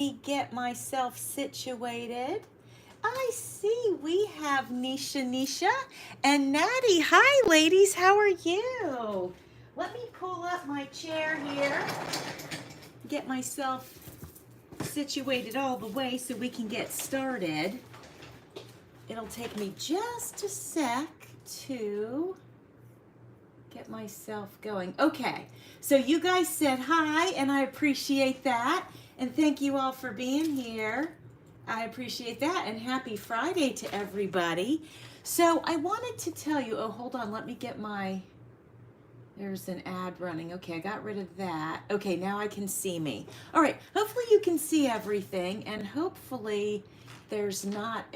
me get myself situated. I see we have Nisha and Natty. Hi, ladies. How are you? Let me pull up my chair here, get myself situated all the way so we can get started. It'll take me just a sec to get myself going. Okay, so you guys said hi, and I appreciate that. And thank you all for being here. I appreciate that, and happy Friday to everybody. So I wanted to tell you, oh, hold on, let me get my, there's an ad running. Okay, I got rid of that. Okay, now I can see me. All right, hopefully you can see everything, and hopefully there's not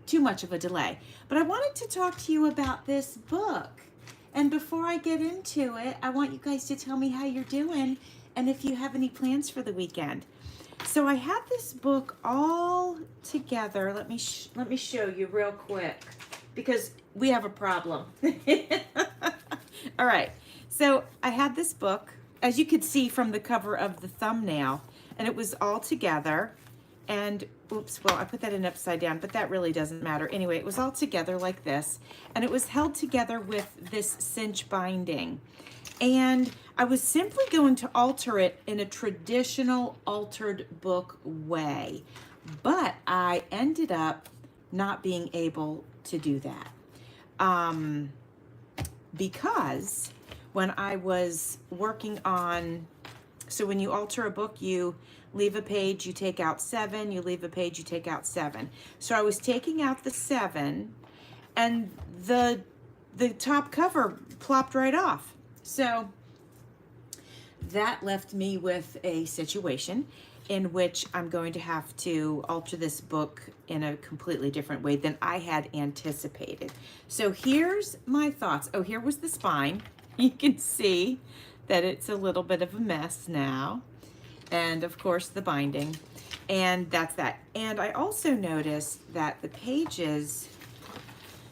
too much of a delay. But I wanted to talk to you about this book. And before I get into it, I want you guys to tell me how you're doing and if you have any plans for the weekend. So I have this book all together. Let me show you real quick because we have a problem. All right. So I had this book, as you could see from the cover of the thumbnail, and it was all together. And oops, well, I put that in upside down, but that really doesn't matter. Anyway, it was all together like this, and it was held together with this cinch binding. And I was simply going to alter it in a traditional altered book way, but I ended up not being able to do that. Because when I was working on, so when you alter a book, you leave a page, you take out 7, you leave a page, you take out 7. So I was taking out the 7, and the top cover plopped right off. So that left me with a situation in which I'm going to have to alter this book in a completely different way than I had anticipated. So here's my thoughts. Oh, here was the spine. You can see that it's a little bit of a mess now. And of course the binding, and that's that. And I also noticed that the pages,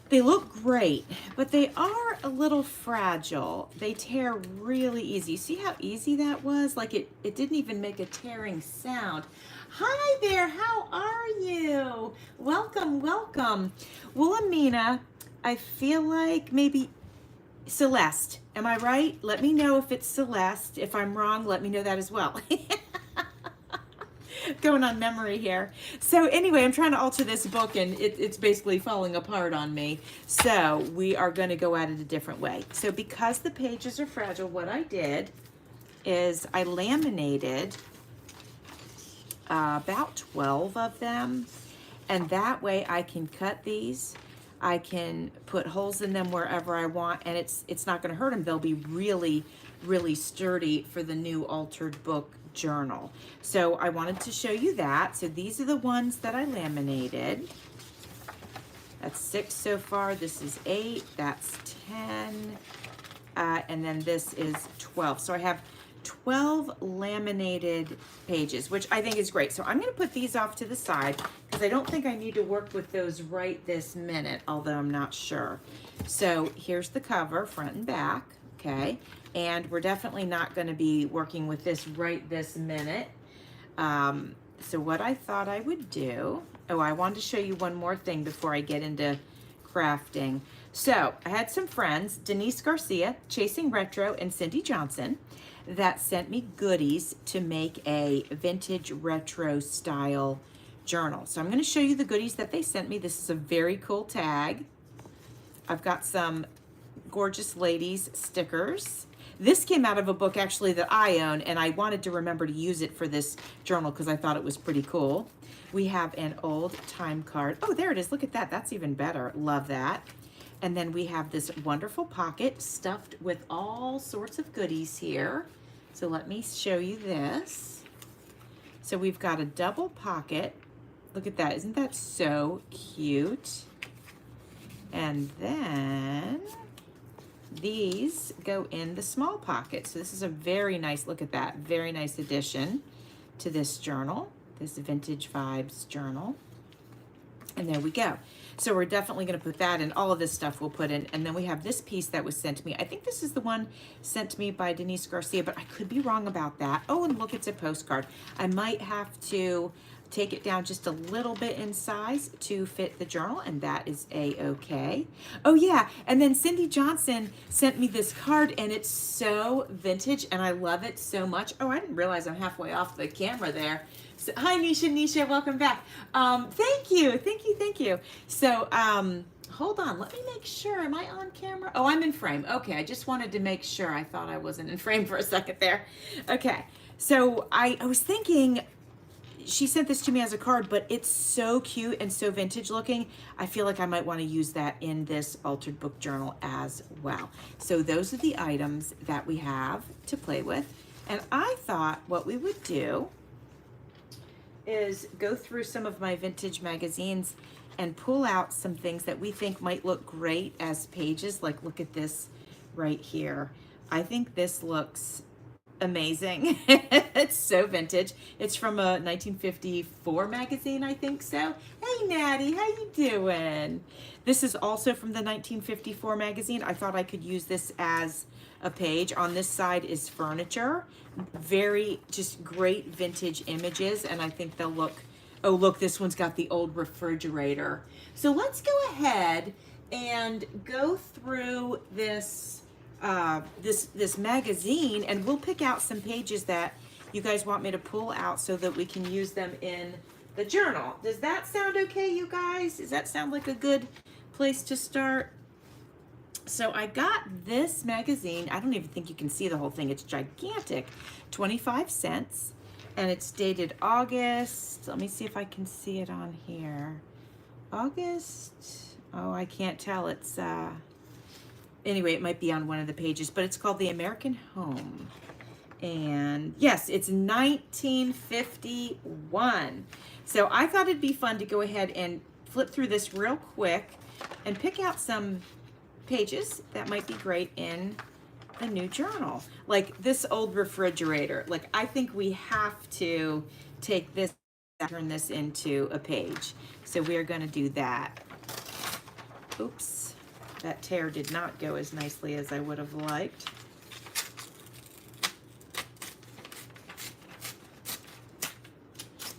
they look great, but they are a little fragile. They tear really easy. See how easy that was? Like it didn't even make a tearing sound. Hi there, how are you? Welcome, welcome. Wilhelmina, I feel like maybe Celeste. Am I right? Let me know if it's Celeste. If I'm wrong, let me know that as well. Going on memory here. So anyway, I'm trying to alter this book, and it's basically falling apart on me. So we are going to go at it a different way. So because the pages are fragile, what I did is I laminated about 12 of them, and that way I can cut these. I can put holes in them wherever I want, and it's not going to hurt them. They'll be really, really sturdy for the new altered book journal. So I wanted to show you that. So these are the ones that I laminated. That's 6 so far. This is 8. That's 10. And then this is 12. So I have 12 laminated pages, which I think is great. So I'm going to put these off to the side because I don't think I need to work with those right this minute, although I'm not sure. So here's the cover, front and back, okay? And we're definitely not going to be working with this right this minute. So what I thought I would do, oh, I wanted to show you one more thing before I get into crafting. So I had some friends, Denise Garcia, Chasing Retro, and Cindy Johnson, that sent me goodies to make a vintage retro style journal. So I'm going to show you the goodies that they sent me. This is a very cool tag. I've got some gorgeous ladies stickers. This came out of a book actually that I own, and I wanted to remember to use it for this journal because I thought it was pretty cool. We have an old time card. Oh, there it is. Look at that. That's even better. Love that. And then we have this wonderful pocket stuffed with all sorts of goodies here. So let me show you this. So we've got a double pocket. Look at that. Isn't that so cute? And then these go in the small pocket. So this is a very nice, look at that, very nice addition to this journal, this Vintage Vibes journal. And there we go. So we're definitely going to put that in. All of this stuff we'll put in. And then we have this piece that was sent to me. I think this is the one sent to me by Denise Garcia, but I could be wrong about that. Oh, and look, it's a postcard. I might have to take it down just a little bit in size to fit the journal, and that is a-okay. Oh yeah, and then Cindy Johnson sent me this card, and it's so vintage, and I love it so much. Oh, I didn't realize I'm halfway off the camera there. So, hi, Nisha, welcome back. Thank you. So, hold on, let me make sure. Am I on camera? Oh, I'm in frame. Okay, I just wanted to make sure. I thought I wasn't in frame for a second there. Okay, so I was thinking, she sent this to me as a card, but it's so cute and so vintage looking. I feel like I might want to use that in this altered book journal as well. So those are the items that we have to play with. And I thought what we would do is go through some of my vintage magazines and pull out some things that we think might look great as pages. Like, look at this right here. I think this looks amazing. It's so vintage. It's from a 1954 magazine, I think so. Hey Natty, how you doing? This is also from the 1954 magazine. I thought I could use this as a page. On this side is furniture. Very just great vintage images, and I think they'll look, oh look, this one's got the old refrigerator. So let's go ahead and go through this this magazine, and we'll pick out some pages that you guys want me to pull out so that we can use them in the journal. Does that sound okay, you guys? Does that sound like a good place to start? So I got this magazine. I don't even think you can see the whole thing. It's gigantic. 25 cents. And it's dated August. Let me see if I can see it on here. August. Oh, I can't tell. It's anyway, it might be on one of the pages, but it's called The American Home. And yes, it's 1951. So I thought it'd be fun to go ahead and flip through this real quick and pick out some pages that might be great in the new journal. Like this old refrigerator. Like, I think we have to take this and turn this into a page. So we are going to do that. Oops. That tear did not go as nicely as I would have liked.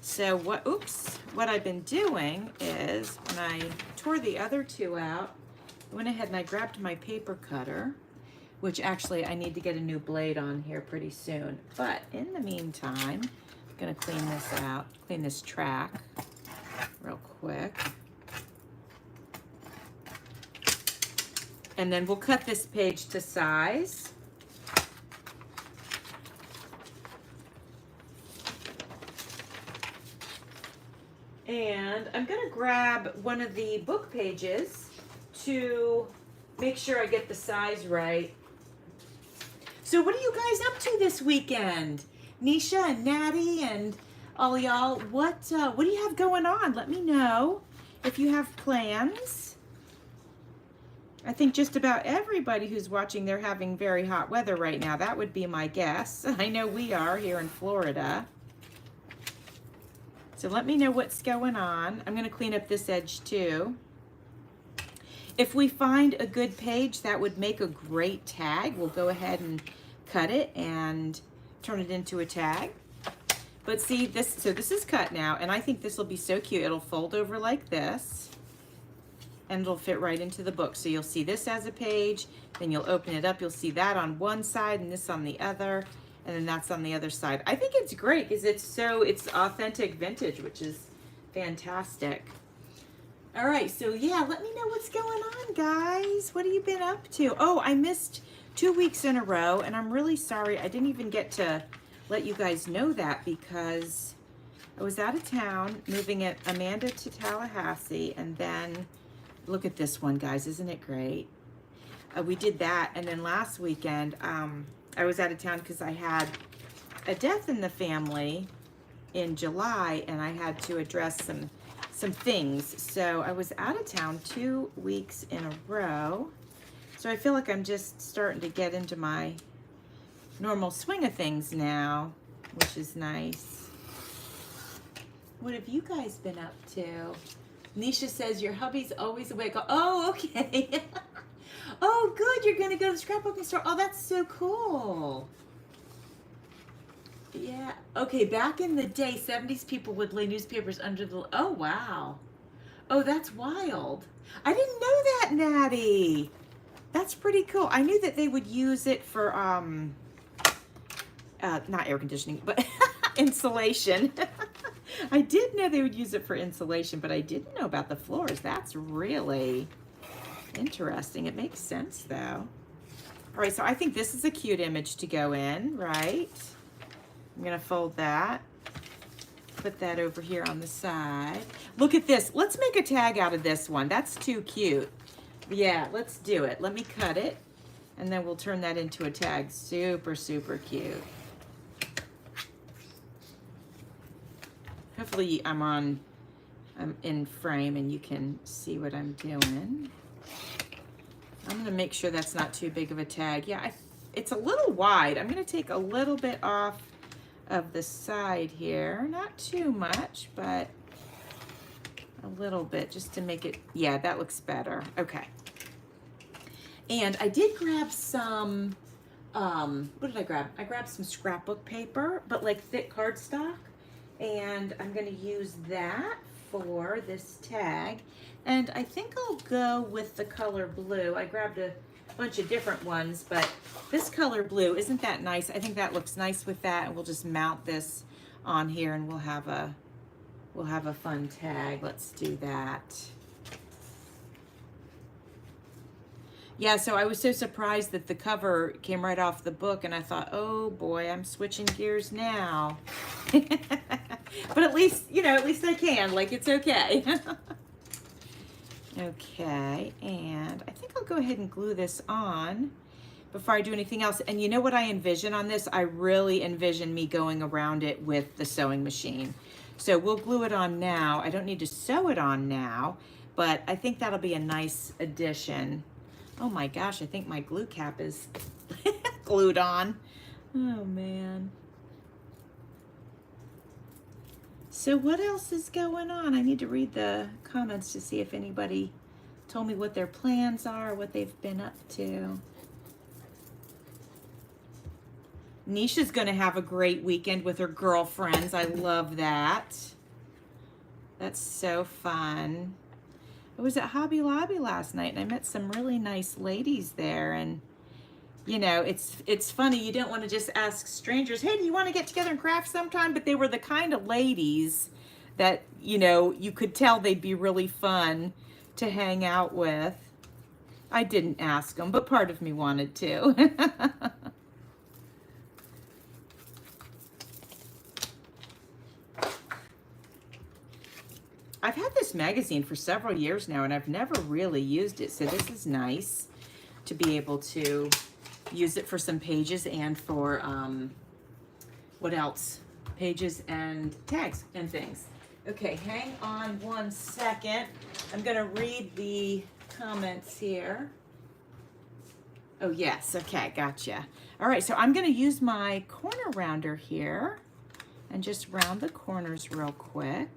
So what I've been doing is when I tore the other two out, I went ahead and I grabbed my paper cutter, which actually I need to get a new blade on here pretty soon. But in the meantime, I'm gonna clean this out, clean this track real quick. And then we'll cut this page to size. And I'm gonna grab one of the book pages to make sure I get the size right. So what are you guys up to this weekend? Nisha and Natty and all y'all, what do you have going on? Let me know if you have plans. I think just about everybody who's watching, they're having very hot weather right now. That would be my guess. I know we are here in Florida. So let me know what's going on. I'm going to clean up this edge too. If we find a good page that would make a great tag, we'll go ahead and cut it and turn it into a tag. But see, this is cut now, and I think this will be so cute. It'll fold over like this, and it'll fit right into the book. So you'll see this as a page, then you'll open it up, you'll see that on one side and this on the other, and then that's on the other side. I think it's great because it's authentic vintage, which is fantastic. All right, so yeah, let me know what's going on, guys. What have you been up to? Oh, I missed 2 weeks in a row, and I'm really sorry. I didn't even get to let you guys know that because I was out of town moving Amanda to Tallahassee, and then look at this one, guys. Isn't it great? We did that, and then last weekend I was out of town because I had a death in the family in July, and I had to address some things. So I was out of town 2 weeks in a row. So I feel like I'm just starting to get into my normal swing of things now, which is nice. What have you guys been up to? Nisha says your hubby's always awake. Oh, okay. Oh, good. You're going to go to the scrapbooking store. Oh, that's so cool. Yeah. Okay, back in the day, 70s people would lay newspapers under the... Oh, wow. Oh, that's wild. I didn't know that, Natty. That's pretty cool. I knew that they would use it for, not air conditioning, but insulation. I did know they would use it for insulation, but I didn't know about the floors. That's really interesting. It makes sense, though. All right, so I think this is a cute image to go in, right? I'm gonna fold that. Put that over here on the side. Look at this. Let's make a tag out of this one. That's too cute. Yeah, let's do it. Let me cut it, and then we'll turn that into a tag. Super, super cute. Hopefully I'm in frame and you can see what I'm doing. I'm gonna make sure that's not too big of a tag. Yeah, it's a little wide. I'm gonna take a little bit off of the side here. Not too much, but a little bit just to make it, yeah, that looks better. Okay. And I did grab some, what did I grab? I grabbed some scrapbook paper, but like thick cardstock. And I'm gonna use that for this tag. And I think I'll go with the color blue. I grabbed a bunch of different ones, but this color blue, isn't that nice? I think that looks nice with that, and we'll just mount this on here and we'll have a fun tag. Let's do that. Yeah, so I was so surprised that the cover came right off the book, and I thought, oh boy, I'm switching gears now. But at least, you know, at least I can, like, it's okay. Okay, and I think I'll go ahead and glue this on before I do anything else. And you know what I envision on this? I really envision me going around it with the sewing machine. So we'll glue it on now. I don't need to sew it on now, but I think that'll be a nice addition. Oh my gosh, I think my glue cap is glued on. Oh man. So what else is going on? I need to read the comments to see if anybody told me what their plans are, what they've been up to. Nisha's gonna have a great weekend with her girlfriends. I love that. That's so fun. I was at Hobby Lobby last night and I met some really nice ladies there, and you know, it's funny, you don't want to just ask strangers, hey, do you want to get together and craft sometime? But they were the kind of ladies that, you know, you could tell they'd be really fun to hang out with. I didn't ask them, but part of me wanted to. I've had this magazine for several years now, and I've never really used it, so this is nice to be able to use it for some pages and for, what else? Pages and tags and things. Okay, hang on one second. I'm gonna read the comments here. Oh yes, okay, gotcha. All right, so I'm gonna use my corner rounder here and just round the corners real quick.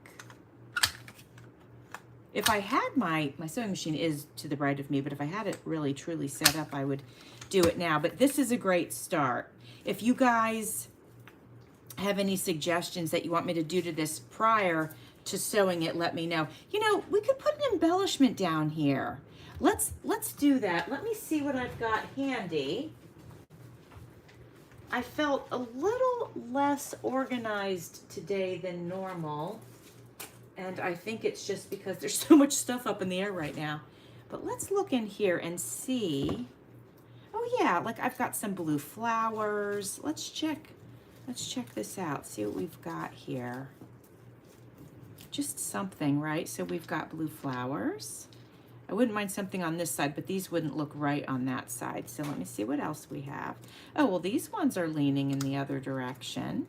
If I had my sewing machine is to the right of me, but if I had it really truly set up, I would do it now. But this is a great start. If you guys have any suggestions that you want me to do to this prior to sewing it, let me know. You know, we could put an embellishment down here. Let's do that. Let me see what I've got handy. I felt a little less organized today than normal. And I think it's just because there's so much stuff up in the air right now. But let's look in here and see. Oh yeah, like I've got some blue flowers. Let's check this out. See what we've got here. Just something, right? So we've got blue flowers. I wouldn't mind something on this side, but these wouldn't look right on that side. So let me see what else we have. Oh, well, these ones are leaning in the other direction.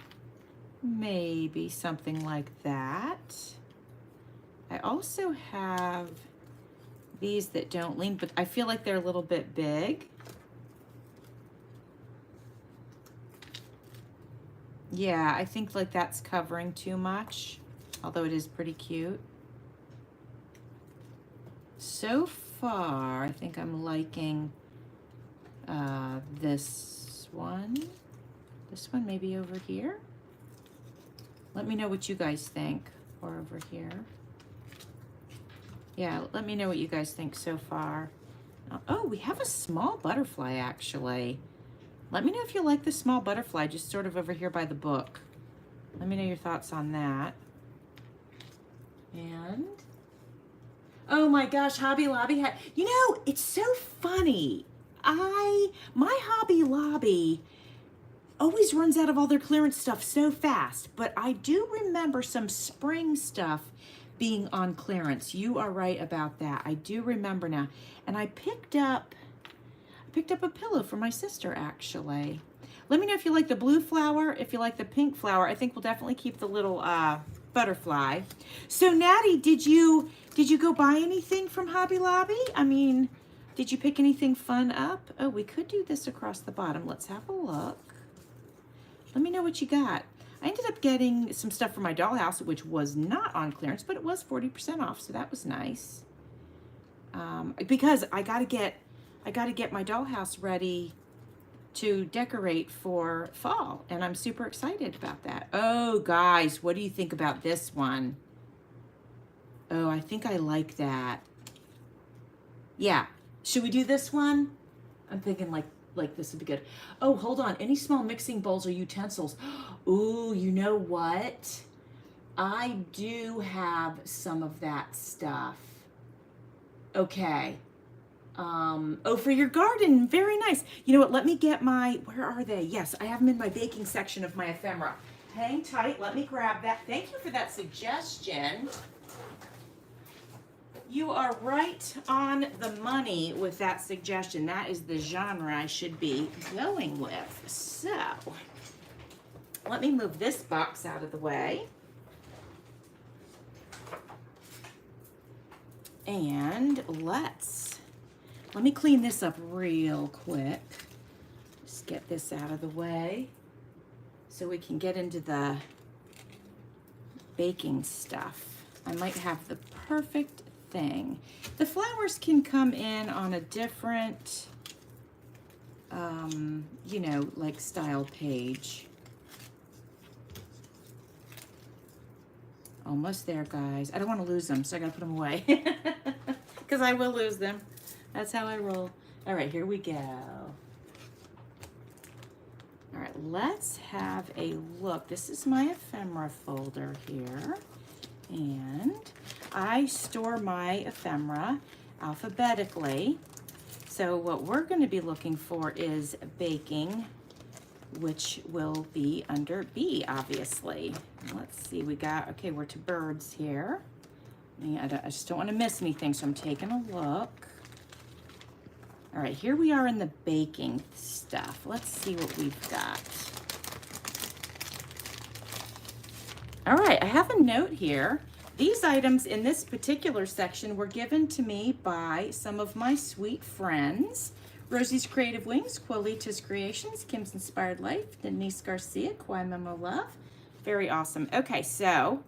Maybe something like that. I also have these that don't lean, but I feel like they're a little bit big. Yeah, I think like that's covering too much, although it is pretty cute. so far, I think I'm liking this one. This one maybe over here. Let me know what you guys think. Or over here. Yeah, let me know what you guys think so far. Oh, we have a small butterfly actually. Let me know if you like the small butterfly, just sort of over here by the book. Let me know your thoughts on that. And, oh my gosh, Hobby Lobby had, you know, it's so funny. My Hobby Lobby always runs out of all their clearance stuff so fast, but I do remember some spring stuff being on clearance. You are right about that. I do remember now. And I picked up a pillow for my sister actually. Let me know if you like the blue flower, if you like the pink flower. I think we'll definitely keep the little butterfly. So Natty, did you go buy anything from Hobby Lobby? I mean, did you pick anything fun up? Oh, we could do this across the bottom. Let's have a look. Let me know what you got. I ended up getting some stuff for my dollhouse, which was not on clearance, but it was 40% off, so that was nice. Because I gotta get my dollhouse ready to decorate for fall, and I'm super excited about that. Oh, guys, what do you think about this one? Oh, I think I like that. Yeah, should we do this one? I'm thinking like this would be good. Oh, hold on. Any small mixing bowls or utensils? Ooh, you know what? I do have some of that stuff. Okay. Oh, for your garden. Very nice. You know what? Let me get my, where are they? Yes, I have them in my baking section of my ephemera. Hang tight. Let me grab that. Thank you for that suggestion. You are right on the money with that suggestion. That is the genre I should be going with. So, let me move this box out of the way. And let me clean this up real quick. Just get this out of the way so we can get into the baking stuff. I might have the perfect thing. The flowers can come in on a different, you know, like style page. Almost there, guys. I don't want to lose them, so I gotta put them away. Because I will lose them. That's how I roll. All right, here we go. All right, let's have a look. This is my ephemera folder here. And I store my ephemera alphabetically. So what we're going to be looking for is baking, which will be under B, obviously. Let's see, we got, okay, we're to birds here. I just don't want to miss anything, so I'm taking a look. All right, here we are in the baking stuff. Let's see what we've got. All right, I have a note here. These items in this particular section were given to me by some of my sweet friends. Rosie's Creative Wings, Quilita's Creations, Kim's Inspired Life, Denise Garcia, Kwai Memo Love. Very awesome. Okay, so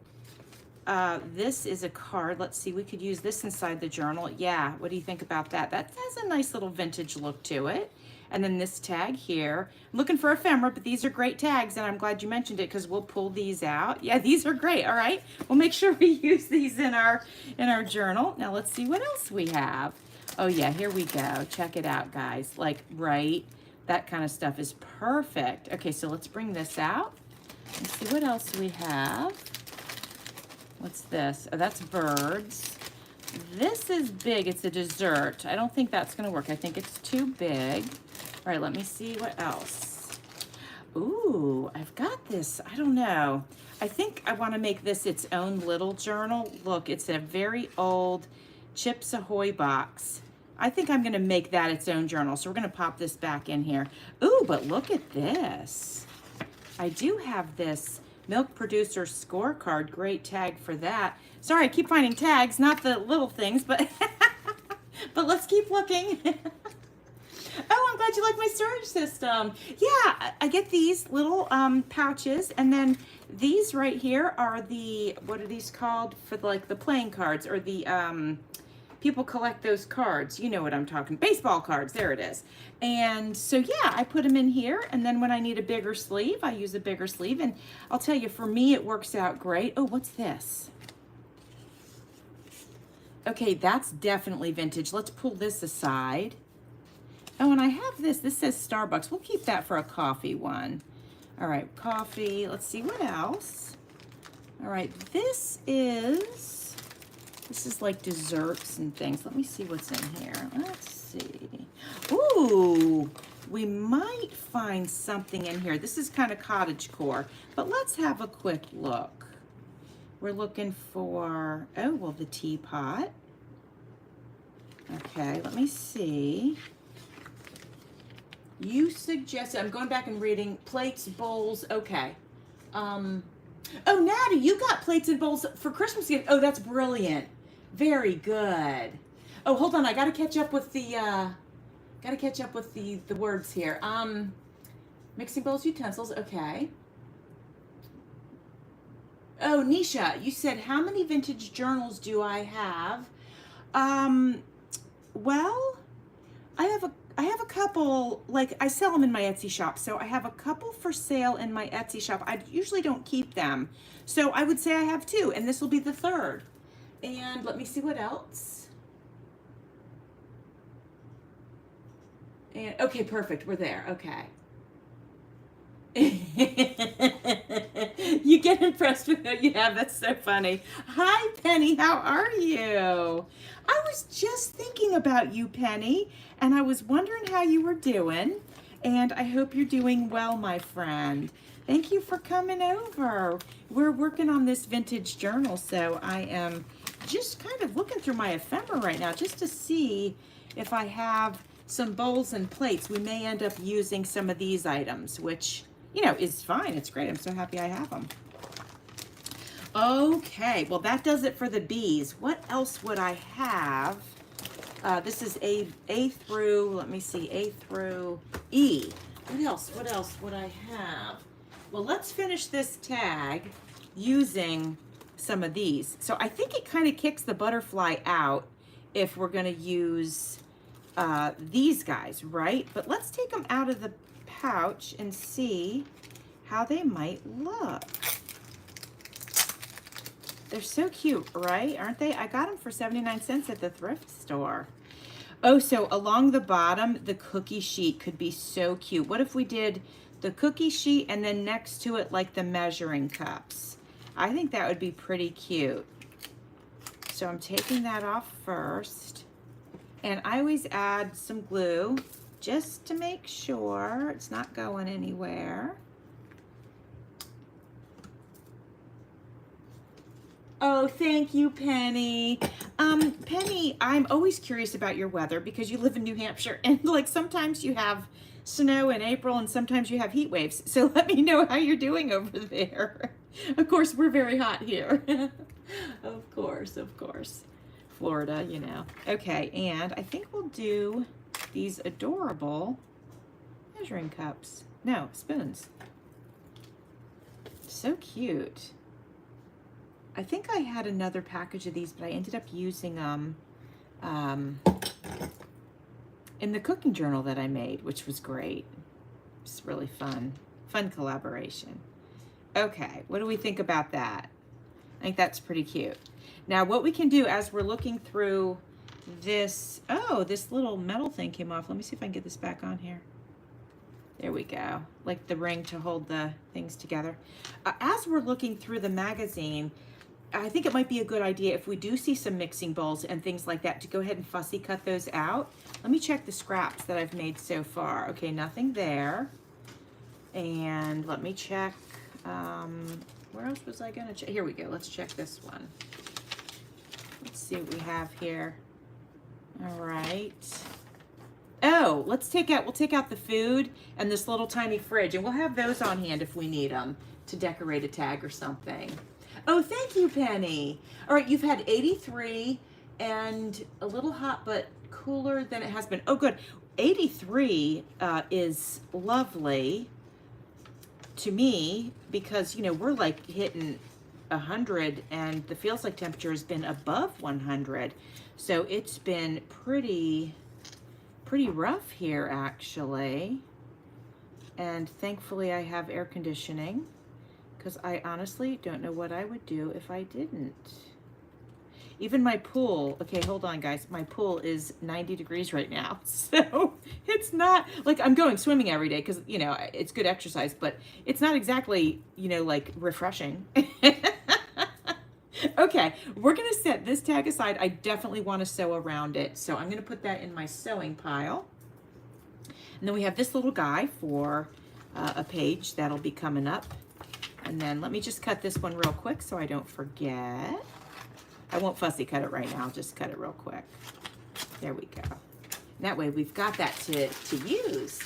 this is a card. Let's see, we could use this inside the journal. Yeah, what do you think about that? That has a nice little vintage look to it. And then this tag here. I'm looking for ephemera, but these are great tags, and I'm glad you mentioned it because we'll pull these out. Yeah, these are great. All right, we'll make sure we use these in our journal. Now let's see what else we have. Oh yeah, here we go. Check it out, guys. Like, right, that kind of stuff is perfect. Okay, so let's bring this out. Let's see what else we have. What's this? Oh, that's birds. This is big. It's a dessert. I don't think that's going to work. I think it's too big. All right, let me see what else. Ooh, I've got this. I don't know. I think I want to make this its own little journal. Look, it's a very old Chips Ahoy box. I think I'm going to make that its own journal. So we're going to pop this back in here. Ooh, but look at this. I do have this Milk Producer Scorecard. Great tag for that. Sorry, I keep finding tags, not the little things, but but let's keep looking. Oh, I'm glad you like my storage system. Yeah, I get these little pouches, and then these right here are the, what are these called? For like the playing cards or the people collect those cards. You know what I'm talking, baseball cards, there it is. And so yeah, I put them in here, and then when I need a bigger sleeve, I use a bigger sleeve, and I'll tell you, for me, it works out great. Oh, what's this? Okay, that's definitely vintage. Let's pull this aside. Oh, and I have this. This says Starbucks. We'll keep that for a coffee one. All right, coffee. Let's see what else. All right, this is like desserts and things. Let me see what's in here. Let's see. Ooh, we might find something in here. This is kind of cottagecore, but let's have a quick look. We're looking for, oh, well, the teapot. Okay, let me see. You suggested, I'm going back and reading, plates, bowls, okay. Oh, Natty, you got plates and bowls for Christmas gift. Oh, that's brilliant. Very good. Oh, hold on, I gotta catch up with the, the words here. Mixing bowls, utensils, okay. Oh, Nisha, you said, how many vintage journals do I have? Well, I have a couple, like I sell them in my Etsy shop. So I have a couple for sale in my Etsy shop. I usually don't keep them. So I would say I have 2, and this will be the 3rd. And let me see what else. And okay, perfect, we're there, okay. You get impressed with what you have. That's so funny. Hi, Penny. How are you? I was just thinking about you, Penny, and I was wondering how you were doing, and I hope you're doing well, my friend. Thank you for coming over. We're working on this vintage journal, so I am just kind of looking through my ephemera right now just to see if I have some bowls and plates. We may end up using some of these items, which, you know, is fine. It's great. I'm so happy I have them. Okay, well, that does it for the B's. What else would I have? This is A through, let me see, A through E. What else would I have? Well, let's finish this tag using some of these. So I think it kind of kicks the butterfly out if we're going to use these guys, right? But let's take them out of the pouch and see how they might look. They're so cute, right? Aren't they? I got them for 79 cents at the thrift store. Oh, so along the bottom, the cookie sheet could be so cute. What if we did the cookie sheet and then next to it like the measuring cups? I think that would be pretty cute. So I'm taking that off first. And I always add some glue just to make sure it's not going anywhere. Oh, thank you, Penny. Penny, I'm always curious about your weather because you live in New Hampshire, and like sometimes you have snow in April and sometimes you have heat waves. So let me know how you're doing over there. Of course, we're very hot here. Of course. Florida, you know. Okay, and I think we'll do these adorable measuring cups. No, spoons. So cute. I think I had another package of these, but I ended up using them in the cooking journal that I made, which was great. It's really fun. Fun collaboration. Okay, what do we think about that? I think that's pretty cute. Now, what we can do as we're looking through this, oh, this little metal thing came off. Let me see if I can get this back on here. There we go, like the ring to hold the things together. As we're looking through the magazine, I think it might be a good idea if we do see some mixing bowls and things like that to go ahead and fussy cut those out. Let me check the scraps that I've made so far. Okay, nothing there. And let me check, where else was I gonna check? Here we go, let's check this one. Let's see what we have here. All right. Oh, we'll take out the food and this little tiny fridge, and we'll have those on hand if we need them to decorate a tag or something. Oh, thank you, Penny. All right, you've had 83 and a little hot, but cooler than it has been. Oh, good. 83 is lovely to me because, you know, we're like hitting 100 and the feels like temperature has been above 100. So it's been pretty rough here actually. And thankfully I have air conditioning, because I honestly don't know what I would do if I didn't. Even my pool, okay, hold on guys, my pool is 90 degrees right now. So it's not like I'm going swimming every day because, you know, it's good exercise, but it's not exactly, you know, like refreshing. Okay, we're gonna set this tag aside. I definitely want to sew around it. So I'm gonna put that in my sewing pile. And then we have this little guy for a page that'll be coming up. And then let me just cut this one real quick so I don't forget. I won't fussy cut it right now, I'll just cut it real quick. There we go. That way we've got that to use.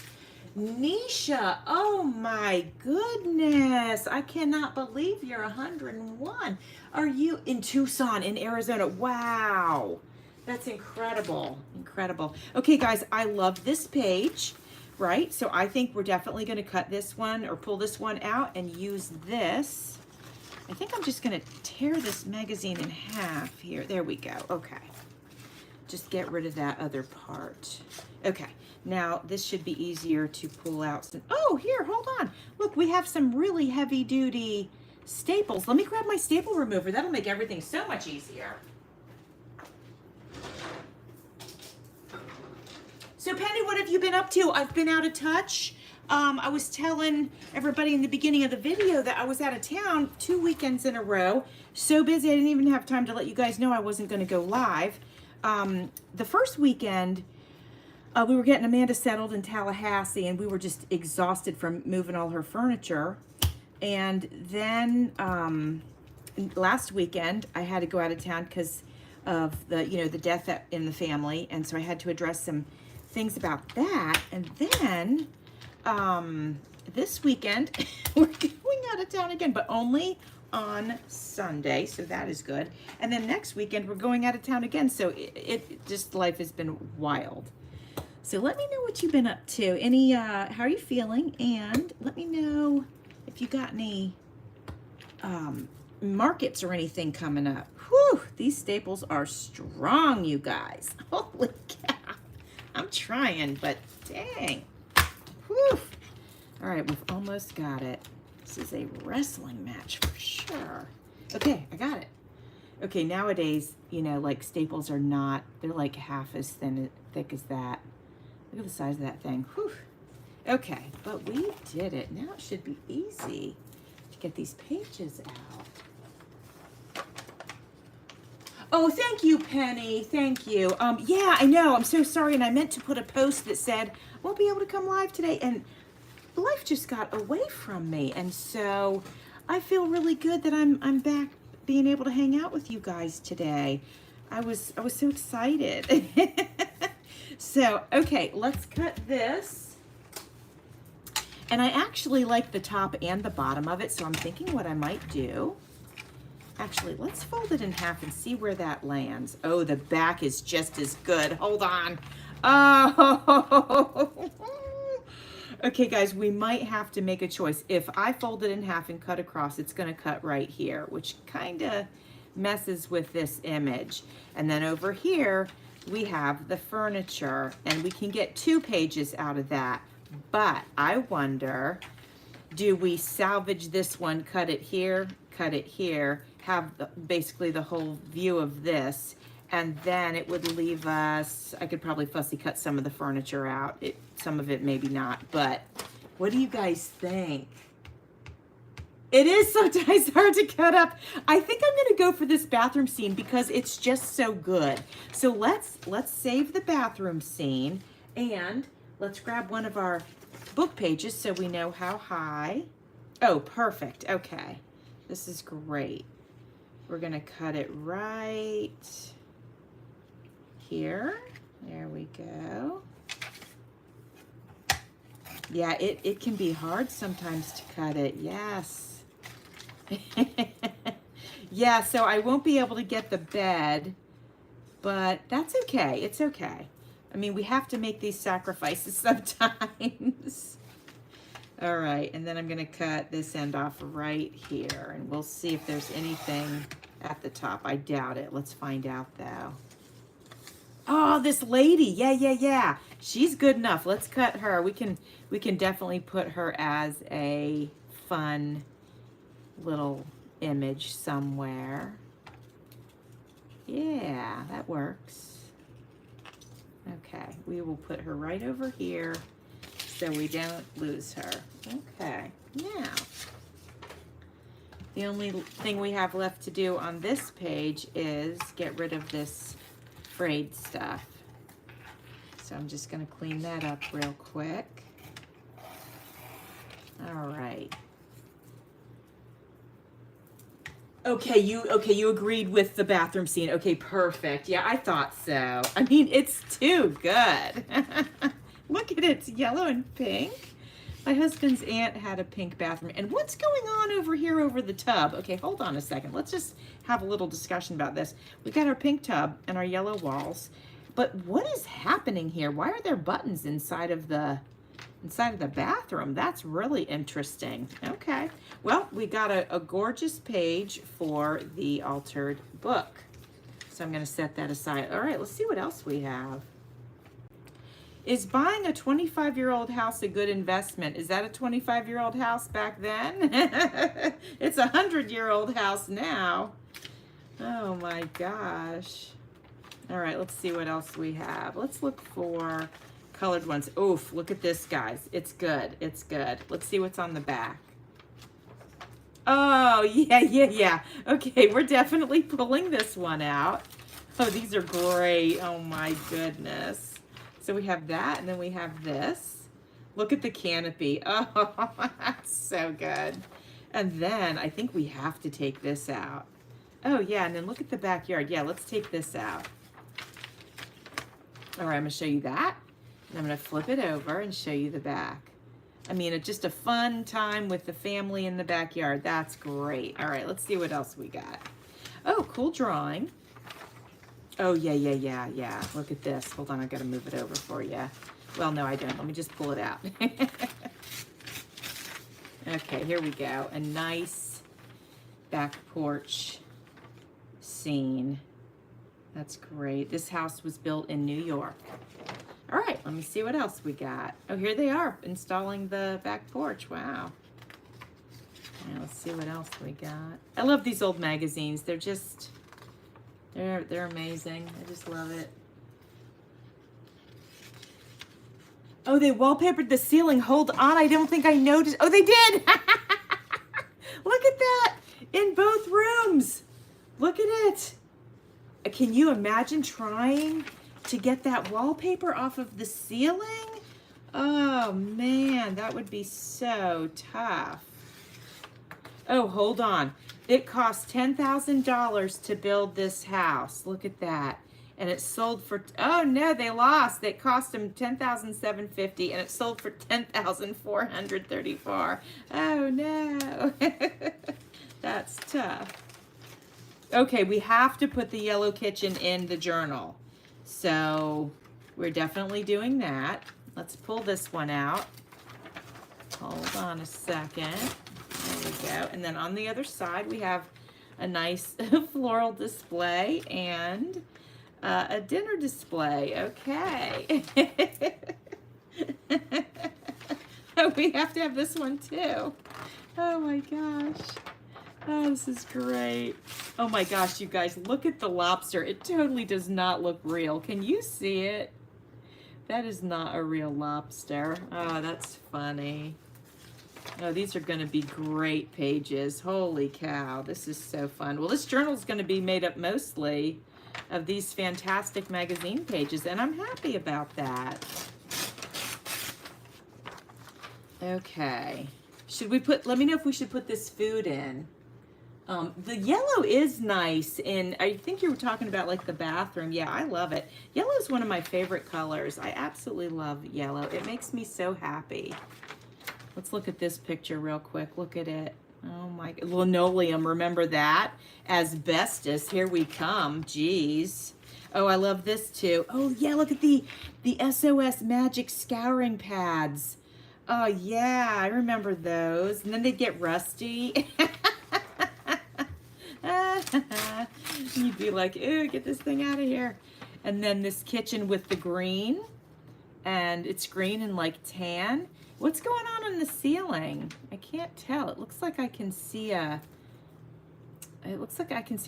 Nisha, oh my goodness. I cannot believe you're 101. Are you in Tucson, in Arizona? Wow. That's incredible, incredible. Okay, guys, I love this page, right? So I think we're definitely gonna cut this one or pull this one out and use this. I think I'm just gonna tear this magazine in half here. There we go, okay. Just get rid of that other part. Okay, now this should be easier to pull out some, oh, here, hold on. Look, we have some really heavy duty staples. Let me grab my staple remover. That'll make everything so much easier. So Penny, what have you been up to? I've been out of touch. I was telling everybody in the beginning of the video that I was out of town 2 weekends in a row. So busy, I didn't even have time to let you guys know I wasn't going to go live. The first weekend, we were getting Amanda settled in Tallahassee, and we were just exhausted from moving all her furniture. And then last weekend, I had to go out of town because of the, you know, the death in the family, and so I had to address some things about that. And then this weekend we're going out of town again, but only on Sunday, so that is good. And then next weekend we're going out of town again, so it just, life has been wild. So let me know what you've been up to. Any how are you feeling? And let me know if you got any markets or anything coming up. Whew, these staples are strong, you guys. Holy cow. I'm trying, but dang. Whew. All right, we've almost got it. This is a wrestling match for sure. Okay, I got it. Okay, nowadays, you know, like staples are not, they're like half as thick as that. Look at the size of that thing. Whew. Okay, but we did it. Now it should be easy to get these pages out. Oh, thank you, Penny. Thank you. Yeah, I know. I'm so sorry. And I meant to put a post that said, won't be able to come live today. And life just got away from me. And so I feel really good that I'm back being able to hang out with you guys today. I was so excited. So, okay, let's cut this. And I actually like the top and the bottom of it. So I'm thinking what I might do. Actually, let's fold it in half and see where that lands. Oh, the back is just as good. Hold on. Oh. Okay, guys, we might have to make a choice. If I fold it in half and cut across, it's going to cut right here, which kind of messes with this image. And then over here, we have the furniture, and we can get 2 pages out of that. But I wonder, do we salvage this one, cut it here, have basically the whole view of this, and then it would leave us, I could probably fussy cut some of the furniture out. Some of it maybe not, but what do you guys think? It is sometimes hard to cut up. I think I'm gonna go for this bathroom scene because it's just so good. So let's save the bathroom scene, and let's grab one of our book pages so we know how high. Oh, perfect, okay. This is great. We're gonna cut it right here. There we go. Yeah, it can be hard sometimes to cut it, yes. Yeah, so I won't be able to get the bed, but that's okay, it's okay. I mean, we have to make these sacrifices sometimes. All right, and then I'm gonna cut this end off right here, and we'll see if there's anything at the top. I doubt it. Let's find out though. Oh, this lady. Yeah, yeah, yeah. She's good enough. Let's cut her. We can definitely put her as a fun little image somewhere. Yeah, that works. Okay, we will put her right over here so we don't lose her. Okay, now, the only thing we have left to do on this page is get rid of this frayed stuff. So I'm just gonna clean that up real quick. All right. Okay, you agreed with the bathroom scene. Okay, perfect. Yeah, I thought so. I mean, it's too good. Look at it, it's yellow and pink. My husband's aunt had a pink bathroom. And what's going on over here over the tub? Okay, hold on a second. Let's just have a little discussion about this. We got our pink tub and our yellow walls, but what is happening here? Why are there buttons inside of the bathroom? That's really interesting. Okay, well, we got a gorgeous page for the altered book. So I'm gonna set that aside. All right, let's see what else we have. Is buying a 25-year-old house a good investment? Is that a 25-year-old house back then? It's a 100-year-old house now. Oh my gosh. All right, let's see what else we have. Let's look for colored ones. Oof, look at this, guys. It's good, it's good. Let's see what's on the back. Oh, yeah, yeah, yeah. Okay, we're definitely pulling this one out. Oh, these are great. Oh my goodness. So we have that, and then we have this. Look at the canopy. Oh, that's so good. And then I think we have to take this out. Oh yeah, and then look at the backyard. Yeah, let's take this out. All right, I'm gonna show you that. And I'm gonna flip it over and show you the back. I mean, it's just a fun time with the family in the backyard. That's great. All right, let's see what else we got. Oh, cool drawing. Oh, yeah, yeah, yeah, yeah. Look at this. Hold on, I've got to move it over for you. Well, no, I don't. Let me just pull it out. Okay, here we go. A nice back porch scene. That's great. This house was built in New York. All right, let me see what else we got. Oh, here they are, installing the back porch. Wow. Now, let's see what else we got. I love these old magazines. They're just... They're amazing. I just love it. Oh, they wallpapered the ceiling. Hold on, I don't think I noticed. Oh, they did! Look at that! In both rooms. Look at it. Can you imagine trying to get that wallpaper off of the ceiling? Oh man, that would be so tough. Oh, hold on. It cost $10,000 to build this house. Look at that. And it sold for, oh no, they lost. It cost them $10,750 and it sold for $10,434. Oh no. That's tough. Okay, we have to put the yellow kitchen in the journal. So we're definitely doing that. Let's pull this one out. Hold on a second. There we go. And then on the other side, we have a nice floral display and a dinner display. Okay. Oh, we have to have this one too. Oh my gosh. Oh, this is great. Oh my gosh, you guys, look at the lobster. It totally does not look real. Can you see it? That is not a real lobster. Oh, that's funny. Oh, these are going to be great pages. Holy cow, this is so fun. Well, this journal is going to be made up mostly of these fantastic magazine pages, and I'm happy about that. Okay. Should we put, let me know if we should put this food in. The yellow is nice, and I think you were talking about like the bathroom. Yeah, I love it. Yellow is one of my favorite colors. I absolutely love yellow. It makes me so happy. Let's look at this picture real quick. Look at it. Oh my, linoleum, remember that? Asbestos, here we come, geez. Oh, I love this too. Oh yeah, look at the SOS magic scouring pads. Oh yeah, I remember those. And then they'd get rusty. You'd be like, ew, get this thing out of here. And then this kitchen with the green, and it's green and like tan. What's going on in the ceiling? I can't tell. It looks like I can see a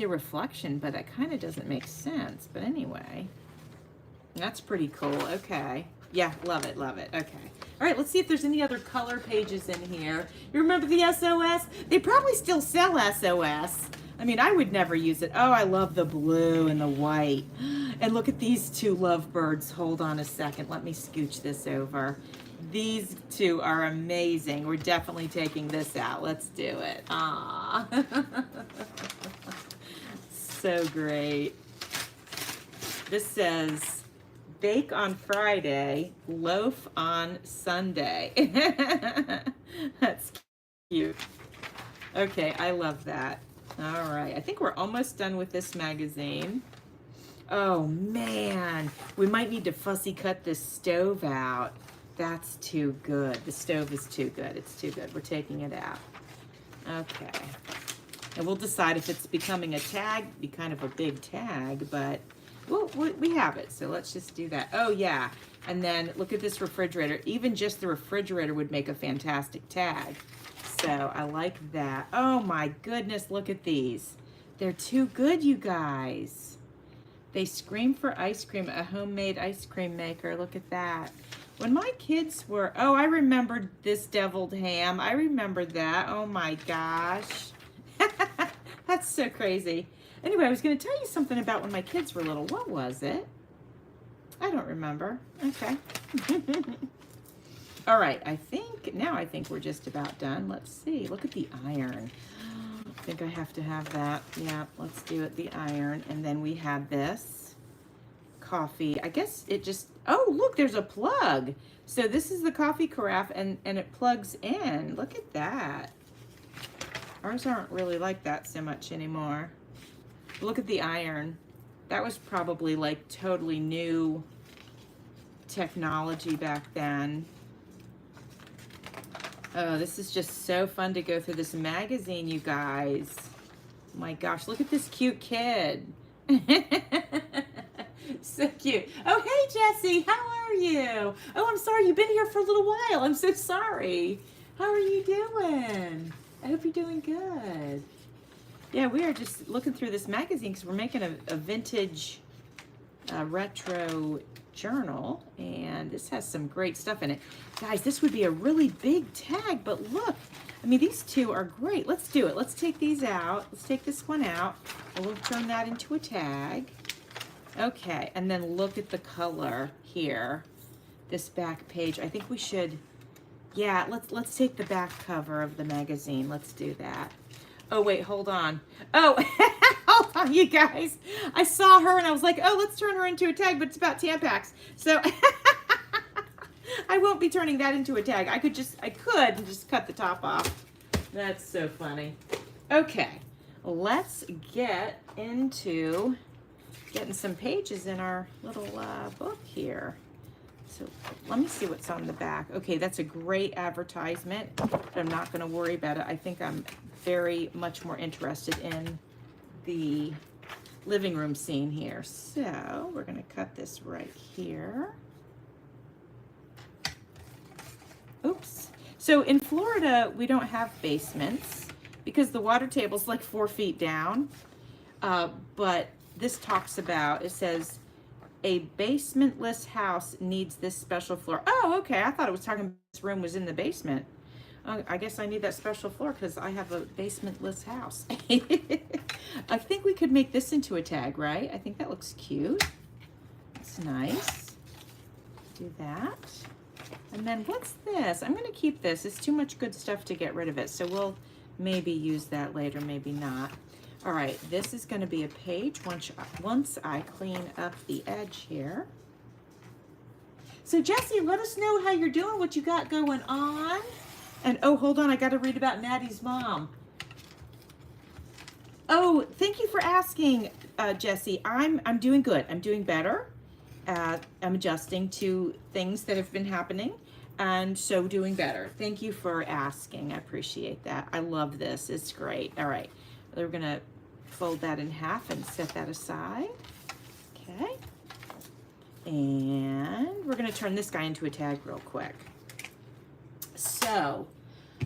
reflection, but that kind of doesn't make sense. But anyway, that's pretty cool. Okay. Yeah, love it, love it. Okay. All right, let's see if there's any other color pages in here. You remember the SOS? They probably still sell SOS. I mean, I would never use it. Oh, I love the blue and the white. And look at these two lovebirds. Hold on a second. Let me scooch this over. These two are amazing. We're definitely taking this out. Let's do it. Ah, so great. This says, bake on Friday, loaf on Sunday. That's cute. Okay, I love that. All right, I think we're almost done with this magazine. Oh man, we might need to fussy cut this stove out. That's too good. The stove is too good. It's too good. We're taking it out. Okay. And we'll decide if it's becoming a tag, be kind of a big tag, but well, we have it. So let's just do that. Oh yeah. And then look at this refrigerator. Even just the refrigerator would make a fantastic tag. So I like that. Oh my goodness, look at these. They're too good, you guys. They scream for ice cream, a homemade ice cream maker. Look at that. When my kids were, oh, I remembered this deviled ham. I remember that. Oh my gosh. That's so crazy. Anyway, I was going to tell you something about when my kids were little. What was it? I don't remember. Okay. All right, I think we're just about done. Let's see. Look at the iron. I think I have to have that. Yeah, let's do it, the iron. And then we have this coffee. I guess it just, oh, look, there's a plug. So this is the coffee carafe, and it plugs in. Look at that. Ours aren't really like that so much anymore. Look at the iron. That was probably like totally new technology back then. Oh, this is just so fun to go through this magazine, you guys. My gosh, look at this cute kid. So cute. Oh, hey, Jessie, how are you? Oh, I'm sorry, you've been here for a little while. I'm so sorry. How are you doing? I hope you're doing good. Yeah, we are just looking through this magazine because we're making a vintage retro journal, and this has some great stuff in it. Guys, this would be a really big tag, but look, I mean, these two are great. Let's do it. Let's take these out. Let's take this one out, and we'll turn that into a tag. Okay, and then look at the color here. This back page. I think we should, yeah, let's take the back cover of the magazine. Let's do that. Oh, wait, hold on. Oh, hold on, you guys. I saw her and I was like, oh, let's turn her into a tag, but it's about Tampax. So I won't be turning that into a tag. I could just cut the top off. That's so funny. Okay, let's get into getting some pages in our little book here. So let me see what's on the back. Okay, that's a great advertisement, but I'm not going to worry about it. I think I'm very much more interested in the living room scene here. So we're going to cut this right here. Oops. So in Florida, we don't have basements because the water table's like 4 feet down. But this talks about, it says, a basementless house needs this special floor. Oh, okay. I thought it was talking about this room was in the basement. I guess I need that special floor because I have a basementless house. I think we could make this into a tag, right? I think that looks cute. It's nice. Do that. And then what's this? I'm going to keep this. It's too much good stuff to get rid of it. So we'll maybe use that later, maybe not. All right, this is going to be a page once I clean up the edge here. So Jessie, let us know how you're doing, what you got going on. And oh, hold on, I got to read about Maddie's mom. Oh, thank you for asking, Jessie. I'm doing good. I'm doing better. I'm adjusting to things that have been happening. and so doing better. Thank you for asking. I appreciate that. I love this. It's great. All right. We're going to fold that in half and set that aside. Okay. And we're going to turn this guy into a tag real quick. So,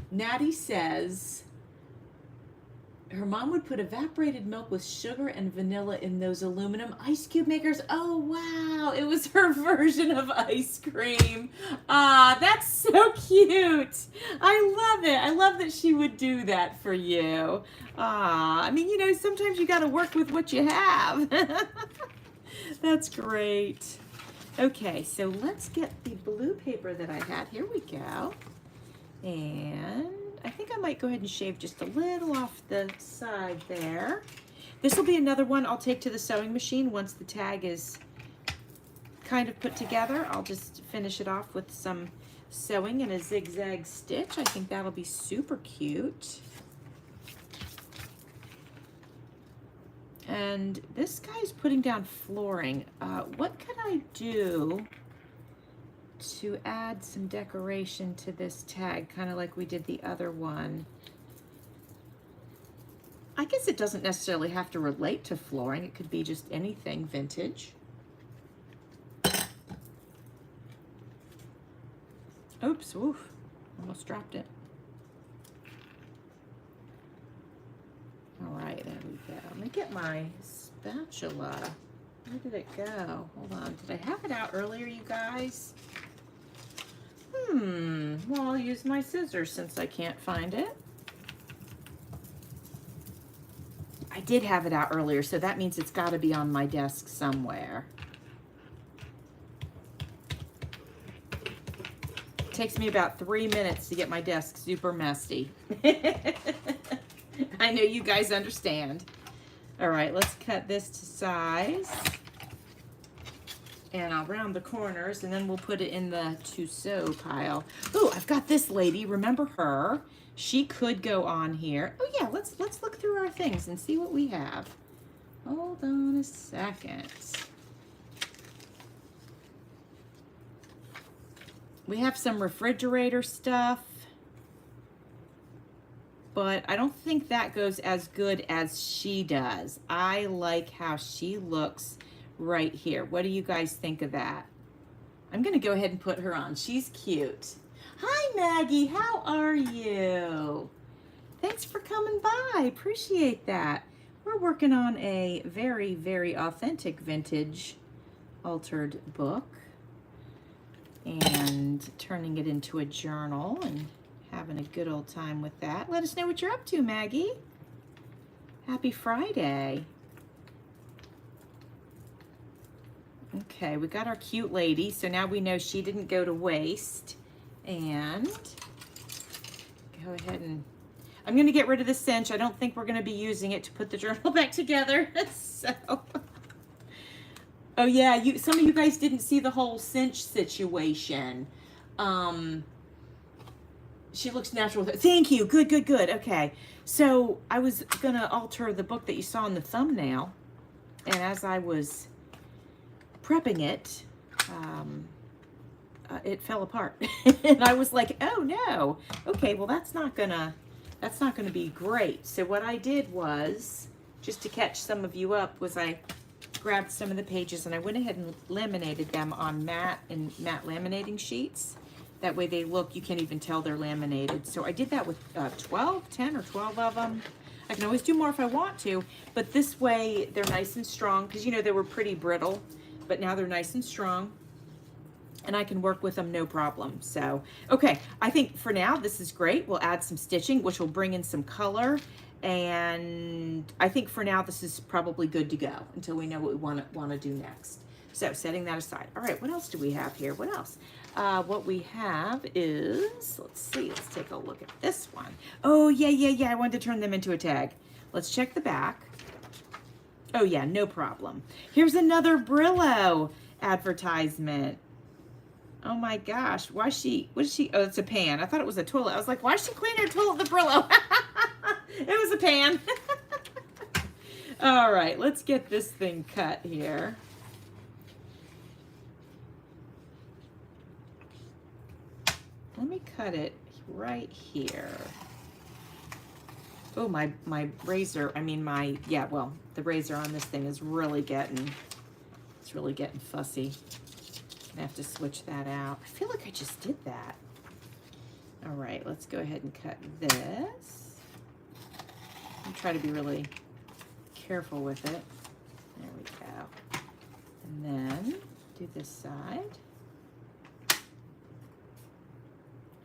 Natty says her mom would put evaporated milk with sugar and vanilla in those aluminum ice cube makers. Oh, wow. It was her version of ice cream. Ah, that's so cute. I love it. I love that she would do that for you. Ah, I mean, you know, sometimes you got to work with what you have. That's great. Okay, so let's get the blue paper that I had. Here we go. And I think I might go ahead and shave just a little off the side there. This will be another one I'll take to the sewing machine once the tag is kind of put together. I'll just finish it off with some sewing and a zigzag stitch. I think that'll be super cute. And this guy's putting down flooring. What could I do to add some decoration to this tag, kind of like we did the other one? I guess it doesn't necessarily have to relate to flooring. It could be just anything vintage. Oops, woof, almost dropped it. All right, there we go. Let me get my spatula. Where did it go? Hold on, did I have it out earlier, you guys? Well, I'll use my scissors since I can't find it. I did have it out earlier, so that means it's got to be on my desk somewhere. It takes me about 3 minutes to get my desk super messy. I know you guys understand. All right, let's cut this to size. And I'll round the corners, and then we'll put it in the to sew pile. Oh, I've got this lady. Remember her? She could go on here. Oh yeah, let's look through our things and see what we have. Hold on a second. We have some refrigerator stuff, but I don't think that goes as good as she does. I like how she looks right here. What do you guys think of that? I'm gonna go ahead and put her on. She's cute. Hi Maggie, how are you? Thanks for coming by, appreciate that. We're working on a very, very authentic vintage altered book and turning it into a journal and having a good old time with that. Let us know what you're up to, Maggie. Happy Friday. Okay, we got our cute lady, so now we know she didn't go to waste. And go ahead and, I'm going to get rid of the cinch. I don't think we're going to be using it to put the journal back together. So, oh yeah, some of you guys didn't see the whole cinch situation. She looks natural with it. Thank you. Good, good, good. Okay, so I was going to alter the book that you saw in the thumbnail, and as I was prepping it, it fell apart. And I was like, oh no, okay, well that's not gonna be great. So what I did was, just to catch some of you up, was I grabbed some of the pages and I went ahead and laminated them on matte laminating sheets. That way they look, you can't even tell they're laminated. So I did that with 10 or 12 of them. I can always do more if I want to, but this way they're nice and strong, because you know they were pretty brittle, but now they're nice and strong and I can work with them no problem. So, okay, I think for now this is great. We'll add some stitching, which will bring in some color, and I think for now this is probably good to go until we know what we want to do next. So setting that aside. All right, what else do we have here? What else? What we have is, let's see, let's take a look at this one. Oh yeah, I wanted to turn them into a tag. Let's check the back. Oh yeah, no problem. Here's another Brillo advertisement. Oh my gosh, what is she, oh, it's a pan. I thought it was a toilet. I was like, why is she cleaning her toilet with a Brillo? It was a pan. All right, let's get this thing cut here. cut it right here. Oh, my razor, I mean yeah, well, the razor on this thing is really getting, it's really getting fussy. I have to switch that out. I feel like I just did that. All right, let's go ahead and cut this. I'll try to be really careful with it. There we go. And then do this side.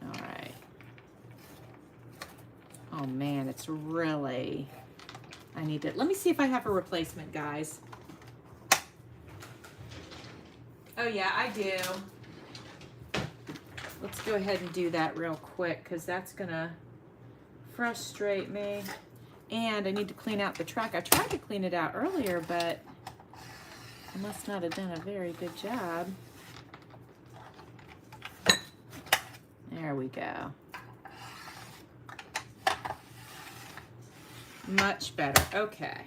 All right. Oh man, it's really, I need to, let me see if I have a replacement, guys. Oh yeah, I do. Let's go ahead and do that real quick because that's gonna frustrate me. And I need to clean out the track. I tried to clean it out earlier, but I must not have done a very good job. There we go. Much better. Okay.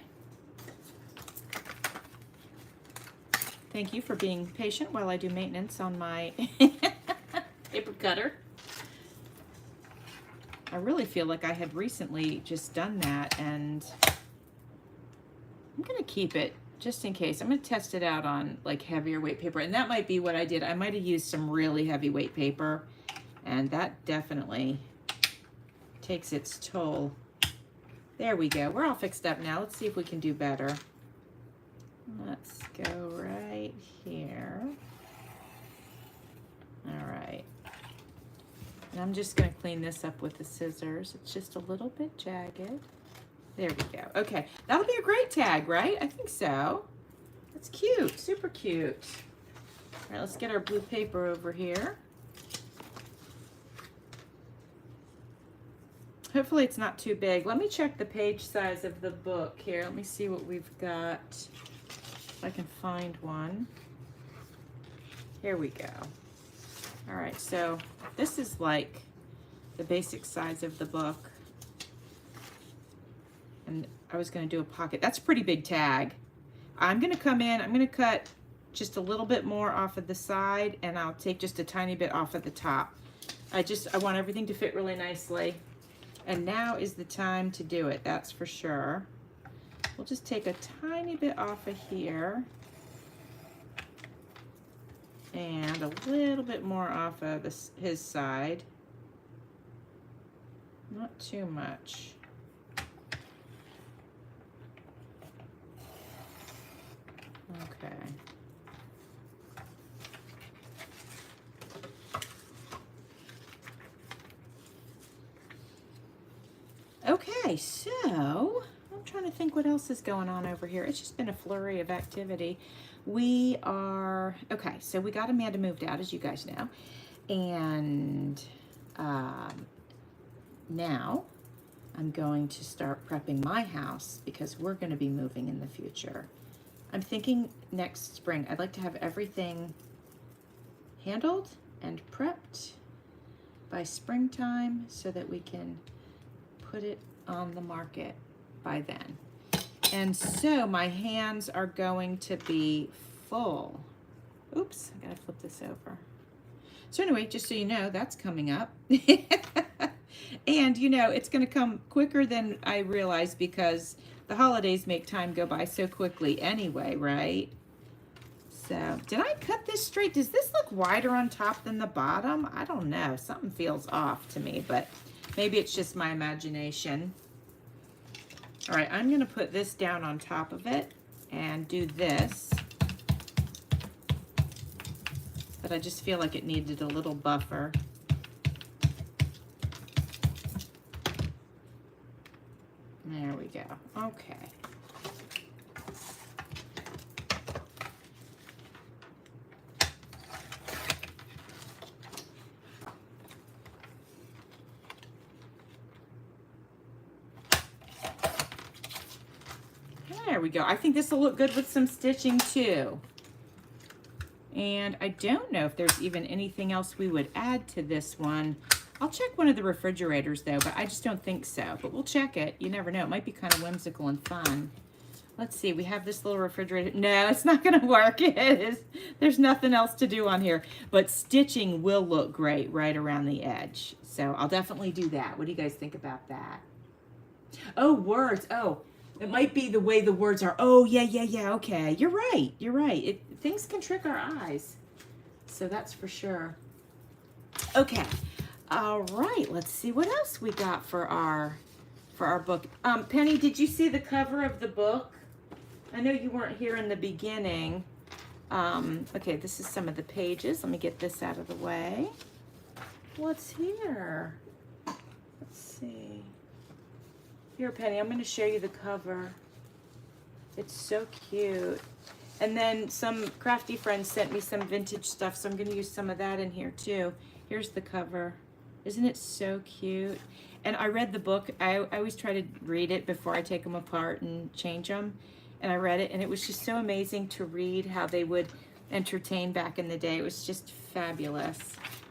Thank you for being patient while I do maintenance on my paper cutter. I really feel like I had recently just done that, and I'm going to keep it just in case. I'm going to test it out on like heavier weight paper, and that might be what I did. I might have used some really heavy weight paper, and that definitely takes its toll. There we go. We're all fixed up now. Let's see if we can do better. Let's go right here. All right. And I'm just going to clean this up with the scissors. It's just a little bit jagged. There we go. Okay. That'll be a great tag, right? I think so. That's cute. Super cute. All right, let's get our blue paper over here. Hopefully it's not too big. Let me check the page size of the book here. Let me see what we've got. If I can find one. Here we go. All right, so this is like the basic size of the book. And I was gonna do a pocket. That's a pretty big tag. I'm gonna come in, I'm gonna cut just a little bit more off of the side, and I'll take just a tiny bit off of the top. I want everything to fit really nicely. And now is the time to do it, that's for sure. We'll just take a tiny bit off of here. And a little bit more off of his side. Not too much. Okay. Okay, so I'm trying to think what else is going on over here. It's just been a flurry of activity. We are, okay, so we got Amanda moved out, as you guys know. And now I'm going to start prepping my house because we're going to be moving in the future. I'm thinking next spring. I'd like to have everything handled and prepped by springtime so that we can put it on the market by then. And so my hands are going to be full. Oops, I gotta flip this over. So anyway, just so you know, that's coming up. And you know, it's gonna come quicker than I realized because the holidays make time go by so quickly anyway, right? So, did I cut this straight? Does this look wider on top than the bottom? I don't know, something feels off to me, but maybe it's just my imagination. All right, I'm gonna put this down on top of it and do this. But I just feel like it needed a little buffer. There we go, okay. There we go. I think this will look good with some stitching too. And I don't know if there's even anything else we would add to this one. I'll check one of the refrigerators though, but I just don't think so. But we'll check it. You never know. It might be kind of whimsical and fun. Let's see, we have this little refrigerator. No, it's not gonna work. It is. There's nothing else to do on here. But stitching will look great right around the edge. So I'll definitely do that. What do you guys think about that? Oh, words. Oh, it might be the way the words are. Oh, yeah. Okay, you're right. You're right. Things can trick our eyes. So that's for sure. Okay. All right. Let's see what else we got for our book. Penny, did you see the cover of the book? I know you weren't here in the beginning. Okay, this is some of the pages. Let me get this out of the way. What's here? Let's see. Here, Penny, I'm going to show you the cover. It's so cute. And then some crafty friends sent me some vintage stuff, so I'm going to use some of that in here too. Here's the cover. Isn't it so cute? And I read the book. I always try to read it before I take them apart and change them. And I read it, and it was just so amazing to read how they would entertain back in the day. It was just fabulous.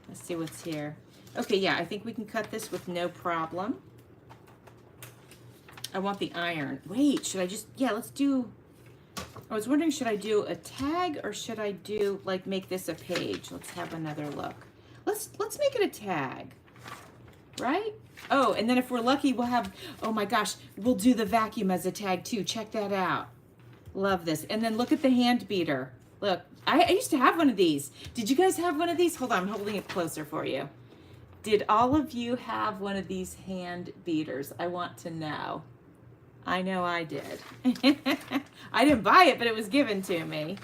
Let's see what's here. Okay, yeah, I think we can cut this with no problem. I want the iron. Wait, should I just, yeah, let's do, I was wondering, should I do a tag or should I do, like, make this a page? Let's have another look. Let's make it a tag, right? Oh, and then if we're lucky, we'll have, oh my gosh, we'll do the vacuum as a tag too. Check that out. Love this. And then look at the hand beater. Look, I used to have one of these. Did you guys have one of these? Hold on, I'm holding it closer for you. Did all of you have one of these hand beaters? I want to know. I know I did. I didn't buy it, but it was given to me.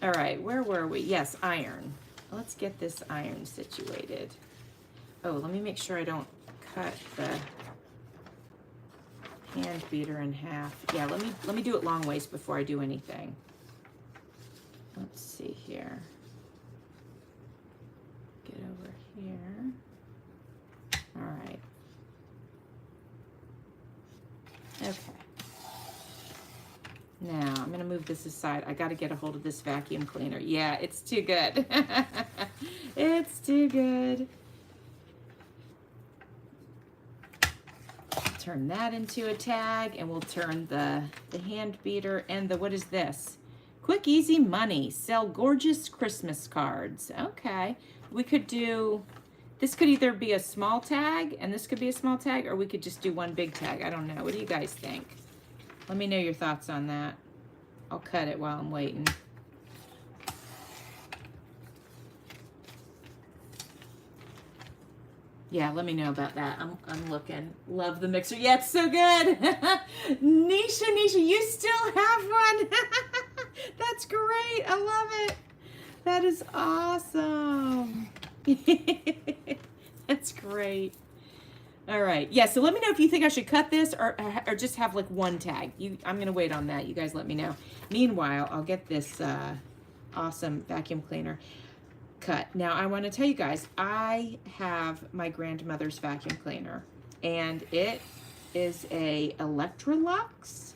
All right, where were we? Yes, iron. Let's get this iron situated. Oh, let me make sure I don't cut the hand beater in half. Yeah, let me do it long ways before I do anything. Let's see here. Get over here. All right. Okay. Now, I'm going to move this aside. I got to get a hold of this vacuum cleaner. Yeah, it's too good. It's too good. Turn that into a tag, and we'll turn the hand beater and the, what is this? Quick, easy money. Sell gorgeous Christmas cards. Okay. We could do, this could either be a small tag, and this could be a small tag, or we could just do one big tag. I don't know. What do you guys think? Let me know your thoughts on that. I'll cut it while I'm waiting. Yeah, let me know about that. I'm looking. Love the mixer. Yeah, it's so good. Nisha, you still have one. That's great. I love it. That is awesome. That's great. All right. Yeah, so let me know if you think I should cut this or just have like one tag. I'm going to wait on that. You guys let me know. Meanwhile, I'll get this awesome vacuum cleaner cut. Now, I want to tell you guys, I have my grandmother's vacuum cleaner, and it is a Electrolux.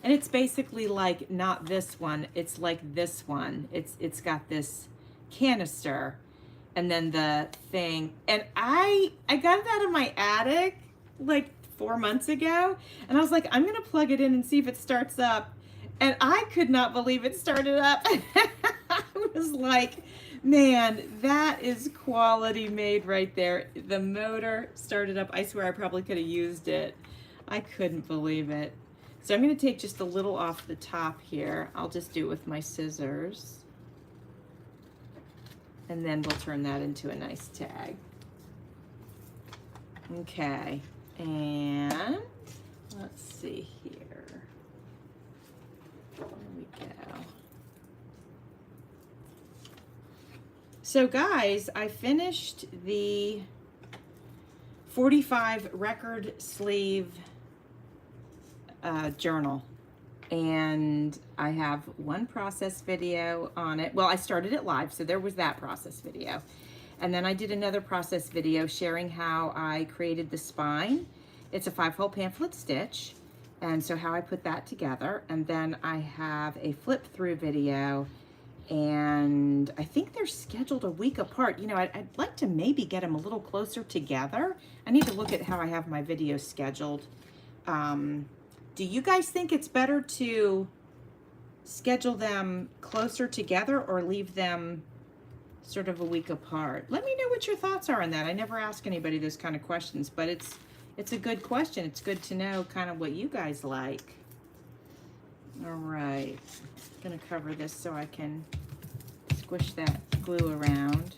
And it's basically like not this one, it's like this one. It's got this canister and then the thing. And I got it out of my attic like 4 months ago, and I was like, I'm gonna plug it in and see if it starts up. And I could not believe it started up. I was like, man, that is quality made right there. The motor started up. I swear I probably could have used it. I couldn't believe it. So I'm going to take just a little off the top here. I'll just do it with my scissors. And then we'll turn that into a nice tag. Okay. And let's see here. There we go. So guys, I finished the 45 record sleeve journal, and I have one process video on it. Well, I started it live, so there was that process video. And then I did another process video sharing how I created the spine. It's a 5-hole pamphlet stitch, and so how I put that together. And then I have a flip through video, and I think they're scheduled a week apart. You know, I'd like to maybe get them a little closer together. I need to look at how I have my videos scheduled. Do you guys think it's better to schedule them closer together or leave them sort of a week apart? Let me know what your thoughts are on that. I never ask anybody those kind of questions, but it's a good question. It's good to know kind of what you guys like. All right, I'm gonna cover this so I can squish that glue around.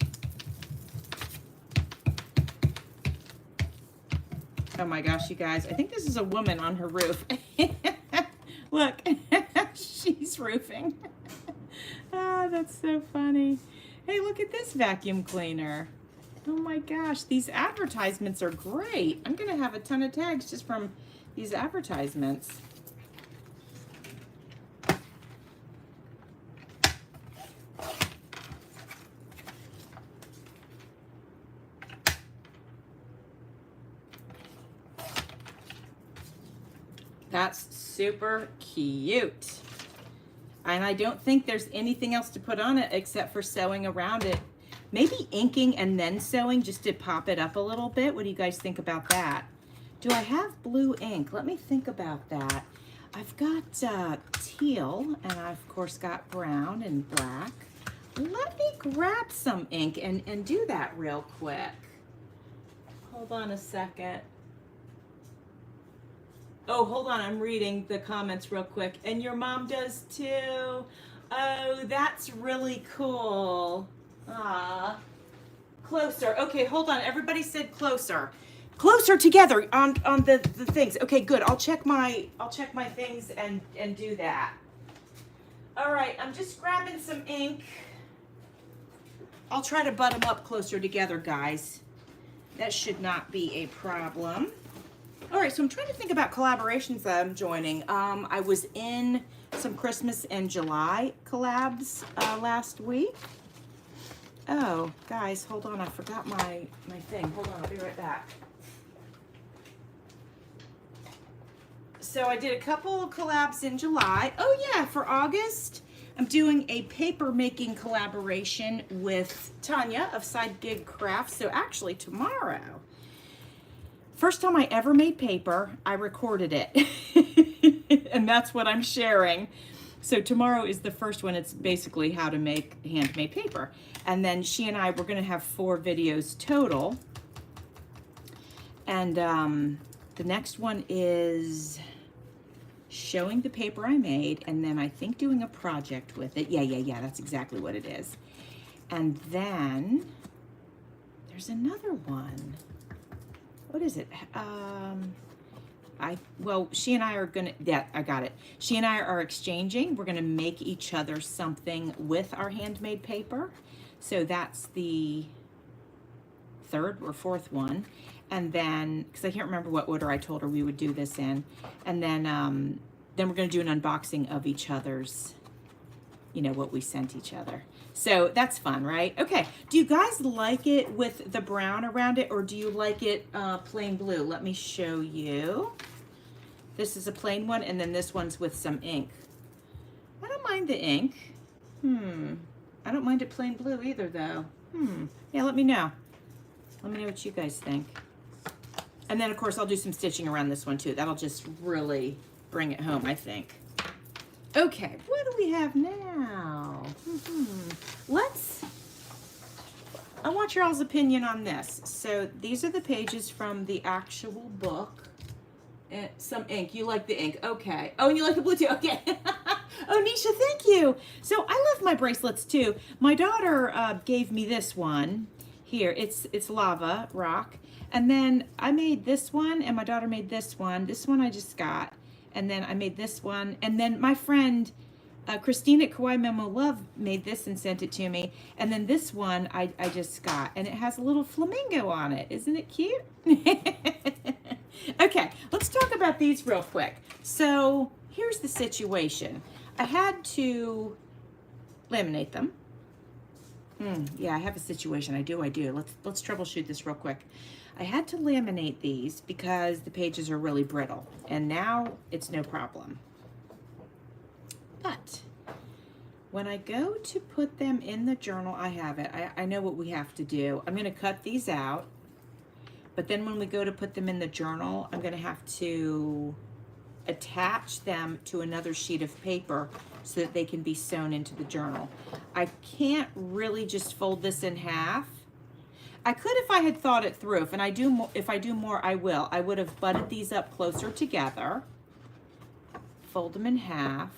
Oh my gosh, you guys, I think this is a woman on her roof. Look, she's roofing. Ah, that's so funny. Hey, look at this vacuum cleaner. Oh my gosh, these advertisements are great. I'm gonna have a ton of tags just from these advertisements. That's super cute. And I don't think there's anything else to put on it except for sewing around it. Maybe inking and then sewing just to pop it up a little bit. What do you guys think about that? Do I have blue ink? Let me think about that. I've got teal, and I've of course got brown and black. Let me grab some ink and do that real quick. Hold on a second. Oh, hold on, I'm reading the comments real quick. And your mom does too. Oh, that's really cool. Ah, closer. Okay, hold on. Everybody said closer. Closer together on the things. Okay, good. I'll check my things and do that. All right, I'm just grabbing some ink. I'll try to butt them up closer together, guys. That should not be a problem. All right, so I'm trying to think about collaborations that I'm joining. I was in some Christmas and July collabs last week. Oh, guys, hold on. I forgot my thing. Hold on, I'll be right back. So I did a couple of collabs in July. Oh yeah, for August, I'm doing a paper making collaboration with Tanya of Side Gig Crafts. So actually tomorrow, first time I ever made paper, I recorded it. And that's what I'm sharing. So tomorrow is the first one. It's basically how to make handmade paper. And then she and I, we're gonna have 4 videos total. And the next one is showing the paper I made, and then I think doing a project with it. Yeah, that's exactly what it is. And then there's another one. What is it? Well, she and I are gonna, yeah, I got it. She and I are exchanging. We're gonna make each other something with our handmade paper. So that's the 3rd or 4th one. And then, because I can't remember what order I told her we would do this in. And then we're gonna do an unboxing of each other's, you know, what we sent each other. So that's fun, right? Okay, do you guys like it with the brown around it, or do you like it plain blue? Let me show you. This is a plain one, and then this one's with some ink. I don't mind the ink. I don't mind it plain blue either, though. Yeah, let me know. Let me know what you guys think. And then, of course, I'll do some stitching around this one, too. That'll just really bring it home, I think. Okay, what do we have now? I want your all's opinion on this. So these are the pages from the actual book. And some ink. You like the ink. Okay. Oh, and you like the blue too. Okay. Oh, Nisha, thank you. So I love my bracelets too. My daughter gave me this one here. It's lava rock. And then I made this one, and my daughter made this one. This one I just got. And then I made this one. And then my friend Christine at Kawaii Memo Love made this and sent it to me. And then this one I just got. And it has a little flamingo on it. Isn't it cute? Okay, let's talk about these real quick. So here's the situation. I had to laminate them. Yeah, I have a situation. I do. Let's troubleshoot this real quick. I had to laminate these because the pages are really brittle, and now it's no problem. But when I go to put them in the journal, I have it. I know what we have to do. I'm going to cut these out, but then when we go to put them in the journal, I'm going to have to attach them to another sheet of paper so that they can be sewn into the journal. I can't really just fold this in half. I could if I had thought it through. If I do more, I will. I would have butted these up closer together, fold them in half,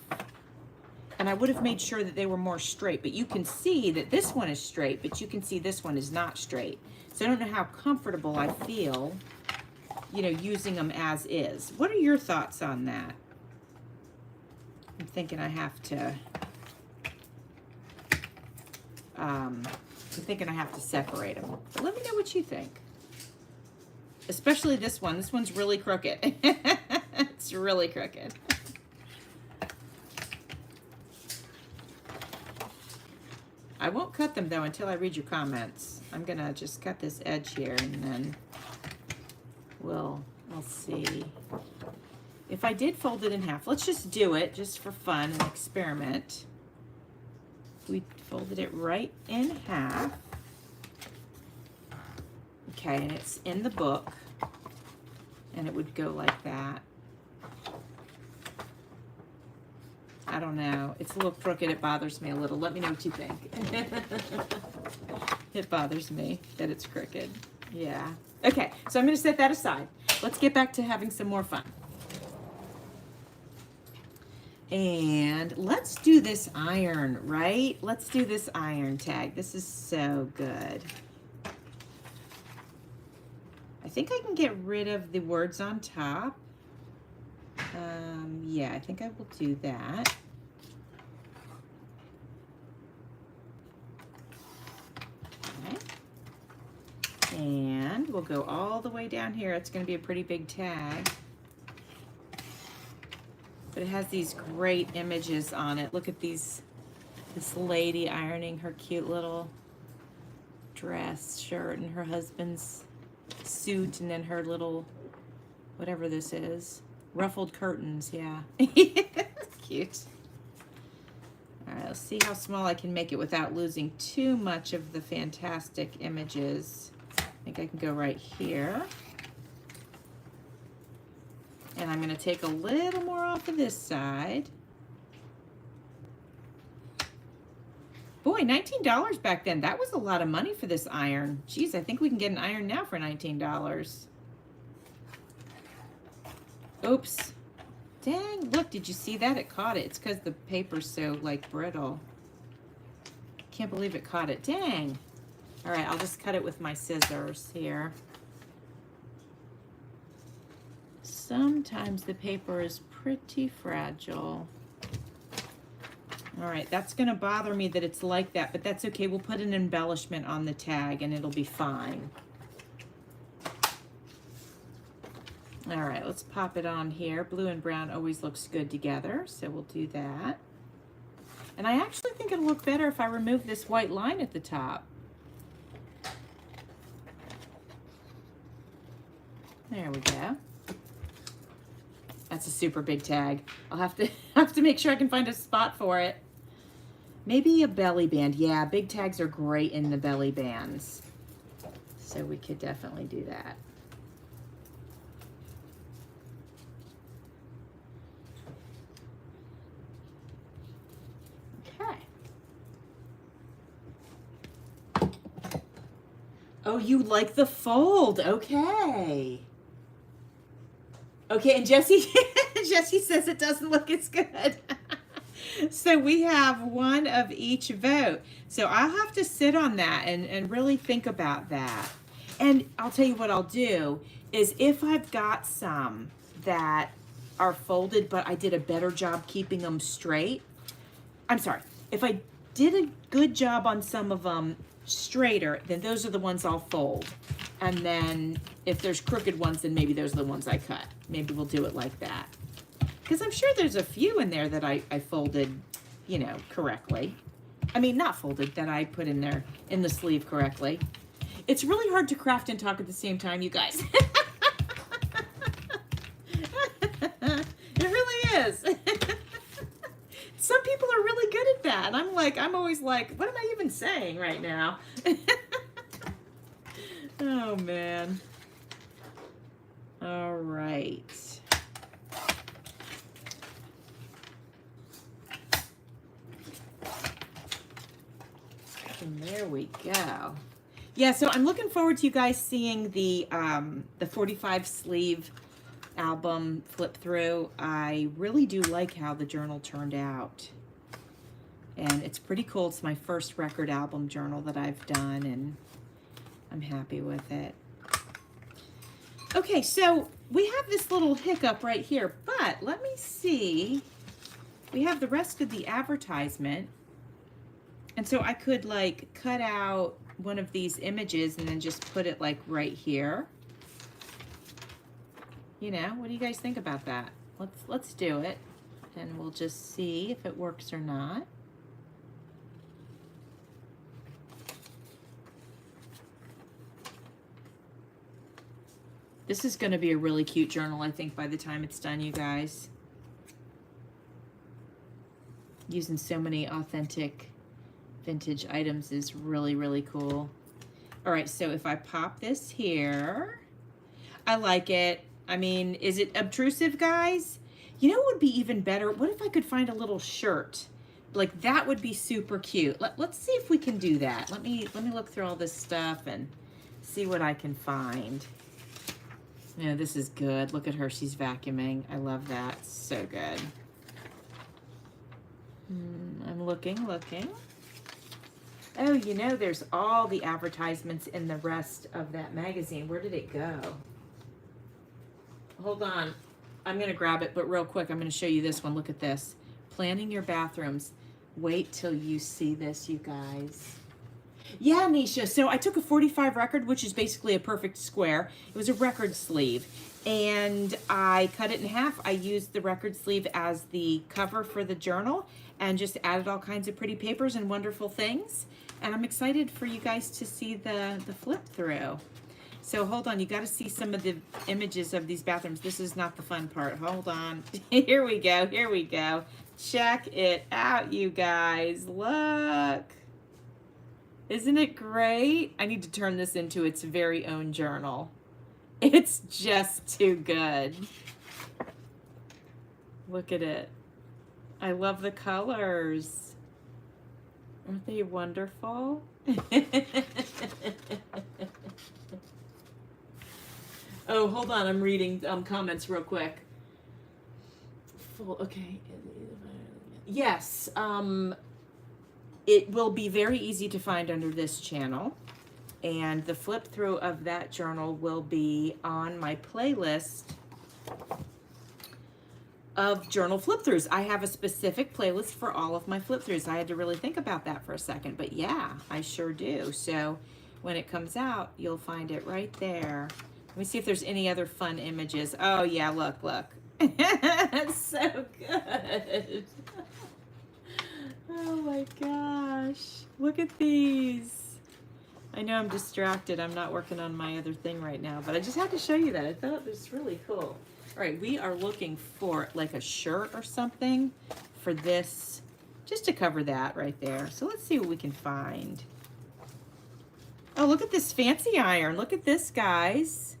and I would have made sure that they were more straight. But you can see that this one is straight, but you can see this one is not straight. So I don't know how comfortable I feel, you know, using them as is. What are your thoughts on that? I'm thinking I have to, separate them. But let me know what you think. Especially this one. This one's really crooked. It's really crooked. I won't cut them though until I read your comments. I'm gonna just cut this edge here and then we'll see. If I did fold it in half, let's just do it just for fun and experiment. We folded it right in half. Okay, and it's in the book, and it would go like that. I don't know. It's a little crooked. It bothers me a little. Let me know what you think. It bothers me that it's crooked. Yeah. Okay, so I'm going to set that aside. Let's get back to having some more fun. And let's do this iron, right? Let's do this iron tag. This is so good. I think I can get rid of the words on top. Yeah, I think I will do that. Okay. And we'll go all the way down here. It's going to be a pretty big tag. But it has these great images on it. Look at this lady ironing her cute little dress shirt and her husband's suit, and then her little, whatever this is, ruffled curtains, yeah. Cute. All right, let's see how small I can make it without losing too much of the fantastic images. I think I can go right here. And I'm going to take a little more off of this side. Boy, $19 back then. That was a lot of money for this iron. Geez, I think we can get an iron now for $19. Oops. Dang, look, did you see that? It caught it. It's because the paper's so, like, brittle. Can't believe it caught it. Dang. All right, I'll just cut it with my scissors here. Sometimes the paper is pretty fragile. All right, that's gonna bother me that it's like that, but that's okay. We'll put an embellishment on the tag and it'll be fine. All right, let's pop it on here. Blue and brown always looks good together, so we'll do that. And I actually think it'll look better if I remove this white line at the top. There we go. That's a super big tag. I'll have to make sure I can find a spot for it. Maybe a belly band. Yeah, big tags are great in the belly bands. So we could definitely do that. Okay. Oh, you like the fold. Okay. Okay, and Jessie says it doesn't look as good. So we have one of each vote. So I'll have to sit on that and really think about that. And I'll tell you what I'll do is if I've got some that are folded, but I did a better job keeping them straight. I'm sorry. If I did a good job on some of them straighter, then those are the ones I'll fold. And then if there's crooked ones, then maybe those are the ones I cut. Maybe we'll do it like that. Because I'm sure there's a few in there that I folded, you know, correctly. I mean, not folded, that I put in there in the sleeve correctly. It's really hard to craft and talk at the same time, you guys. It really is. Some people are really good at that. And I'm always like, what am I even saying right now? Oh, man. All right. And there we go. Yeah, so I'm looking forward to you guys seeing the 45 sleeve album flip through. I really do like how the journal turned out. And it's pretty cool. It's my first record album journal that I've done, and I'm happy with it. Okay, so we have this little hiccup right here, but let me see. We have the rest of the advertisement. And so I could like cut out one of these images and then just put it like right here. You know, what do you guys think about that? Let's do it, and we'll just see if it works or not. This is going to be a really cute journal, I think, by the time it's done, you guys. Using so many authentic vintage items is really, really cool. All right, so if I pop this here, I like it. I mean, is it obtrusive, guys? You know what would be even better? What if I could find a little shirt? Like, that would be super cute. Let's see if we can do that. Let me look through all this stuff and see what I can find. Yeah, this is good. Look at her. She's vacuuming. I love that. So good. I'm looking. Oh, you know, there's all the advertisements in the rest of that magazine. Where did it go? Hold on. I'm going to grab it, but real quick, I'm going to show you this one. Look at this. Planning your bathrooms. Wait till you see this, you guys. Yeah, Nisha. So I took a 45 record, which is basically a perfect square. It was a record sleeve, and I cut it in half. I used the record sleeve as the cover for the journal and just added all kinds of pretty papers and wonderful things. And I'm excited for you guys to see the flip through. So hold on, you got to see some of the images of these bathrooms. This is not the fun part. Hold on. Here we go. Check it out, you guys. Look. Isn't it great? I need to turn this into its very own journal. It's just too good. Look at it. I love the colors. Aren't they wonderful? Oh, hold on. I'm reading comments real quick. Okay. Yes. It will be very easy to find under this channel, and the flip through of that journal will be on my playlist of journal flip throughs. I have a specific playlist for all of my flip throughs. I had to really think about that for a second, but yeah, I sure do. So when it comes out, you'll find it right there. Let me see if there's any other fun images. Oh yeah, look. It's so good. Oh my gosh. Look at these. I know I'm distracted. I'm not working on my other thing right now, but I just had to show you that. I thought it was really cool. All right, we are looking for like a shirt or something for this, just to cover that right there. So let's see what we can find. Oh, look at this fancy iron. Look at this, guys.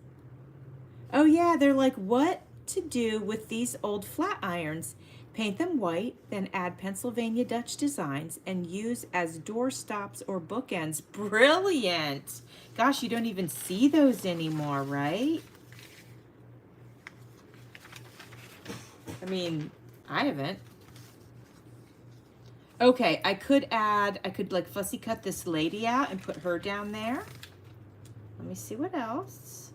Oh yeah, they're like, what to do with these old flat irons? Paint them white, then add Pennsylvania Dutch designs and use as door stops or bookends. Brilliant. Gosh, you don't even see those anymore, right? I mean, I haven't. Okay, I could like fussy cut this lady out and put her down there. Let me see what else.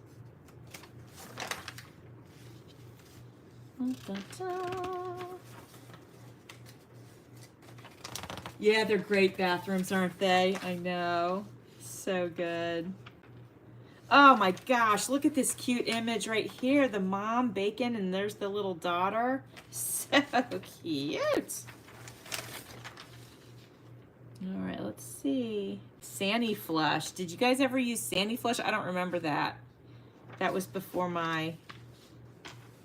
Yeah, they're great bathrooms, aren't they? I know. So good. Oh my gosh, look at this cute image right here. The mom baking, and there's the little daughter. So cute. All right, let's see. Sani Flush. Did you guys ever use Sani Flush? I don't remember that. That was before my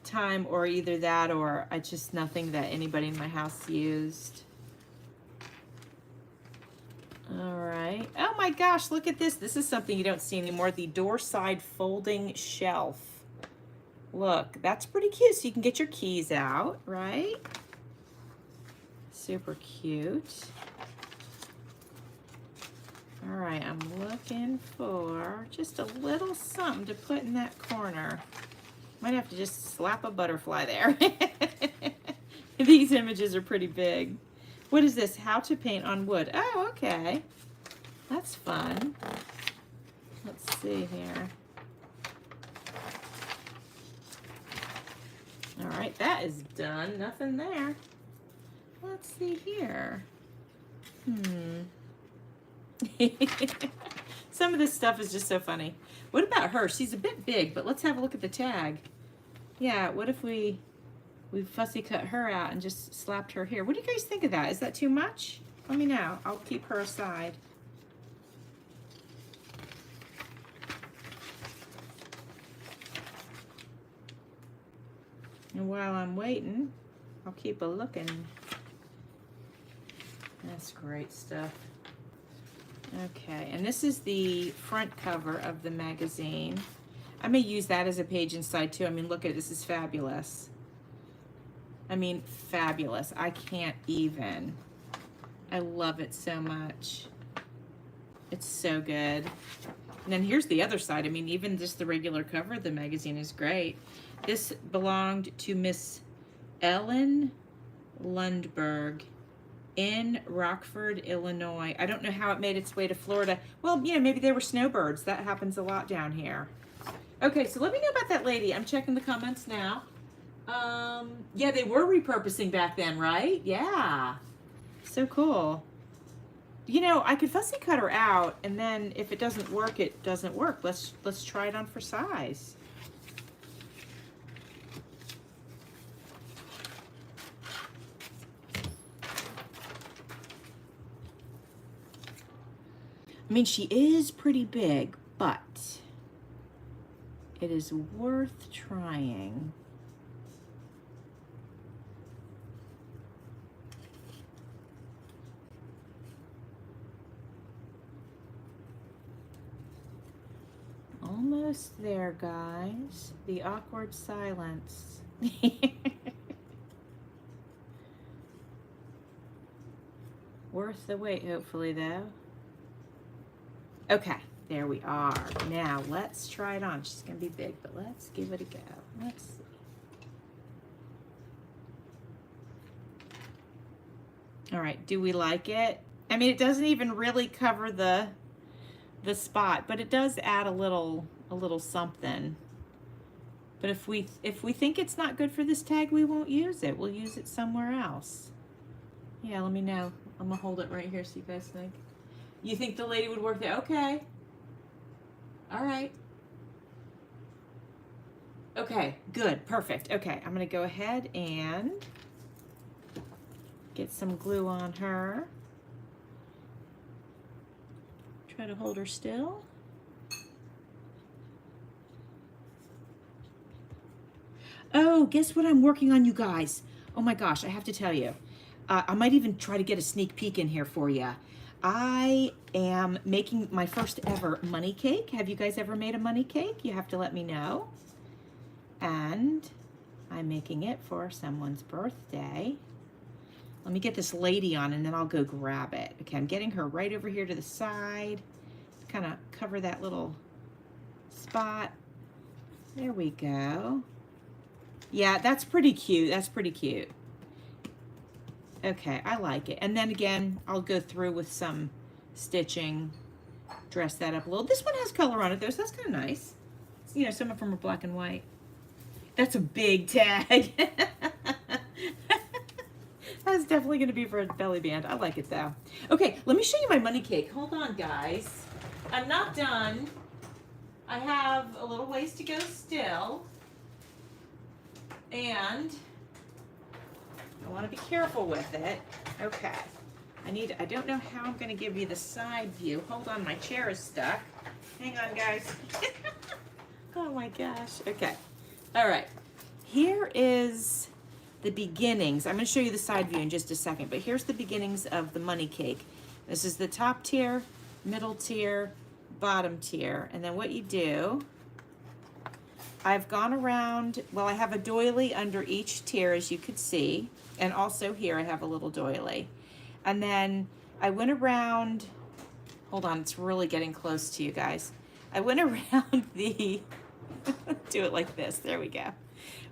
time, or either that or I just nothing that anybody in my house used. All right. Oh my gosh, look at this. This is something you don't see anymore. The door side folding shelf. Look, that's pretty cute. So you can get your keys out, right? Super cute. All right, I'm looking for just a little something to put in that corner. Might have to just slap a butterfly there. These images are pretty big. What is this? How to paint on wood. Oh, okay. That's fun. Let's see here. All right, that is done. Nothing there. Let's see here. Some of this stuff is just so funny. What about her? She's a bit big, but let's have a look at the tag. Yeah, what if we fussy cut her out and just slapped her here? What do you guys think of that? Is that too much? Let me know. I'll keep her aside. And while I'm waiting, I'll keep a looking. That's great stuff. Okay, and this is the front cover of the magazine. I may use that as a page inside too. I mean, look at it, this is fabulous. I mean, fabulous. I can't even. I love it so much. It's so good. And then here's the other side. I mean, even just the regular cover of the magazine is great. This belonged to Miss Ellen Lundberg in Rockford, Illinois. I don't know how it made its way to Florida. Well, you know, maybe they were snowbirds. That happens a lot down here. Okay, so let me know about that lady. I'm checking the comments now. Yeah, they were repurposing back then, right? Yeah. So cool. You know, I could fussy cut her out, and then if it doesn't work, it doesn't work. Let's try it on for size. I mean, she is pretty big, but it is worth trying. Almost there, guys. The awkward silence. Worth the wait, hopefully, though. Okay, there we are. Now, let's try it on. She's going to be big, but let's give it a go. Let's see. All right, do we like it? I mean, it doesn't even really cover the spot, but it does add a little something. But if we think it's not good for this tag, we won't use it. We'll use it somewhere else. Yeah, let me know. I'm gonna hold it right here so you guys think. You think the lady would work there? Okay. All right. Okay, good, perfect. Okay, I'm gonna go ahead and get some glue on her. Try to hold her still. Oh, guess what I'm working on, you guys? Oh my gosh, I have to tell you. I might even try to get a sneak peek in here for you. I am making my first ever money cake. Have you guys ever made a money cake? You have to let me know. And I'm making it for someone's birthday. Let me get this lady on and then I'll go grab it. Okay, I'm getting her right over here to the side. Kind of cover that little spot. There we go. Yeah, that's pretty cute. That's pretty cute. Okay, I like it. And then again, I'll go through with some stitching, dress that up a little. This one has color on it though, so that's kind of nice. You know, some of them are black and white. That's a big tag. That's definitely going to be for a belly band. I like it though. Okay, let me show you my money cake. Hold on, guys. I'm not done. I have a little ways to go still. And I want to be careful with it. Okay. I don't know how I'm going to give you the side view. Hold on, my chair is stuck. Hang on, guys. Oh my gosh. Okay. All right. Here is the beginnings. I'm going to show you the side view in just a second, but here's the beginnings of the money cake. This is the top tier, middle tier, bottom tier. And then what you do, I've gone around, well, I have a doily under each tier, as you could see. And also here I have a little doily. And then I went around Hold on, it's really getting close to you guys. I went around the, do it like this, there we go.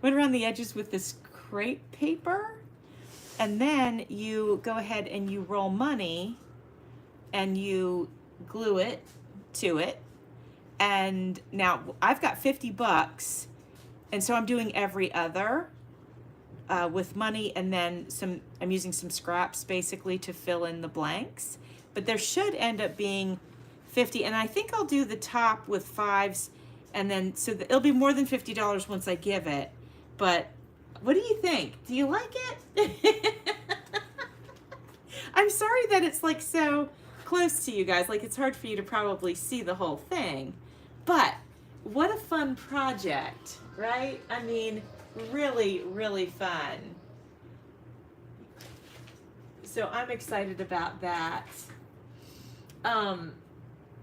Went around the edges with this crepe paper, and then you go ahead and you roll money and you glue it to it. And now I've got 50 bucks, and so I'm doing every other with money, and then I'm using some scraps basically to fill in the blanks. But there should end up being 50, and I think I'll do the top with fives, and then so it'll be more than $50 once I give it. But what do you think? Do you like it? I'm sorry that it's like so close to you guys. Like, it's hard for you to probably see the whole thing, but what a fun project, right? I mean, really, really fun. So I'm excited about that.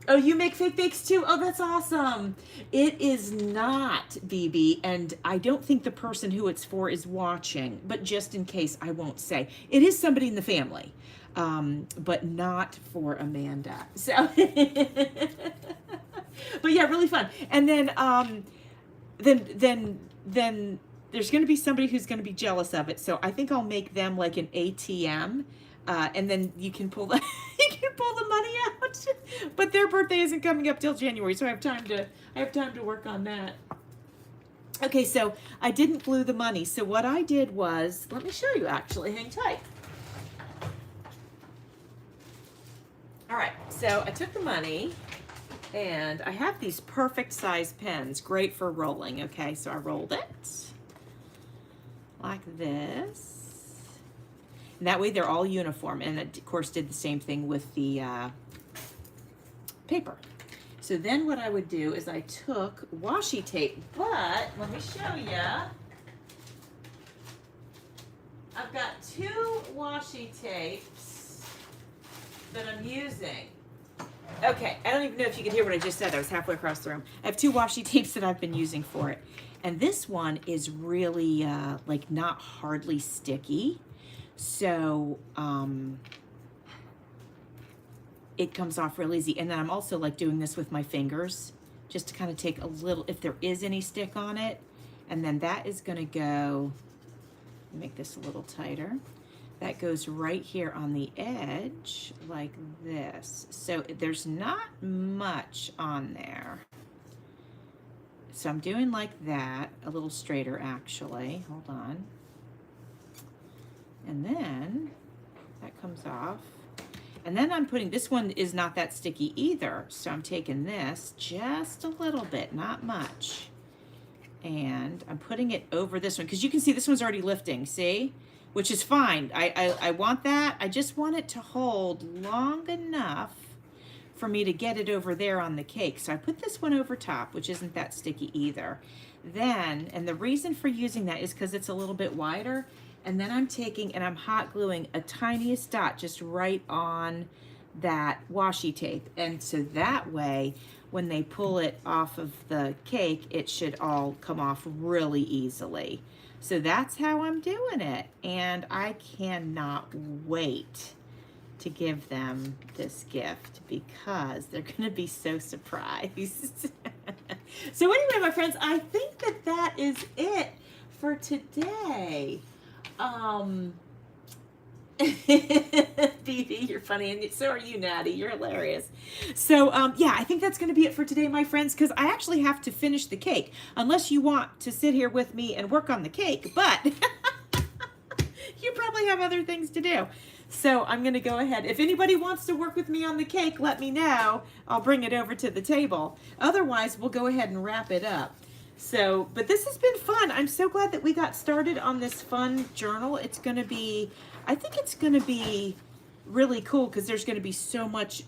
Oh, you make fake bakes too? Oh, that's awesome. It is not BB, and I don't think the person who it's for is watching, but just in case, I won't say. It is somebody in the family, but not for Amanda. So, but yeah, really fun. And then there's going to be somebody who's going to be jealous of it. So I think I'll make them like an ATM. And then you can pull the money out, but their birthday isn't coming up till January, so I have time to work on that. Okay, so I didn't glue the money. So what I did was, let me show you actually. Hang tight. All right, so I took the money, and I have these perfect size pens, great for rolling. Okay, so I rolled it like this. And that way they're all uniform, and of course did the same thing with the paper. So then what I would do is I took washi tape, but let me show you. I've got 2 washi tapes that I'm using. Okay, I don't even know if you could hear what I just said. I was halfway across the room. I have 2 washi tapes that I've been using for it. And this one is really like not hardly sticky. So it comes off real easy. And then I'm also like doing this with my fingers just to kind of take a little, if there is any stick on it. And then that is going to go, make this a little tighter. That goes right here on the edge like this. So there's not much on there. So I'm doing like that, a little straighter actually. Hold on. And then that comes off. And then I'm putting, this one is not that sticky either. So I'm taking this just a little bit, not much. And I'm putting it over this one, because you can see this one's already lifting, see? Which is fine. I want that. I just want it to hold long enough for me to get it over there on the cake. So I put this one over top, which isn't that sticky either. Then, and the reason for using that is because it's a little bit wider. And then I'm taking and I'm hot gluing a tiniest dot just right on that washi tape. And so that way, when they pull it off of the cake, it should all come off really easily. So that's how I'm doing it. And I cannot wait to give them this gift because they're going to be so surprised. So anyway, my friends, I think that that is it for today. Phoebe, you're funny, and so are you, Natty. You're hilarious. So, yeah, I think that's going to be it for today, my friends, because I actually have to finish the cake, unless you want to sit here with me and work on the cake, but you probably have other things to do. So I'm going to go ahead. If anybody wants to work with me on the cake, let me know. I'll bring it over to the table. Otherwise, we'll go ahead and wrap it up. So, but this has been fun. I'm so glad that we got started on this fun journal. It's going to be, I think it's going to be really cool because there's going to be so much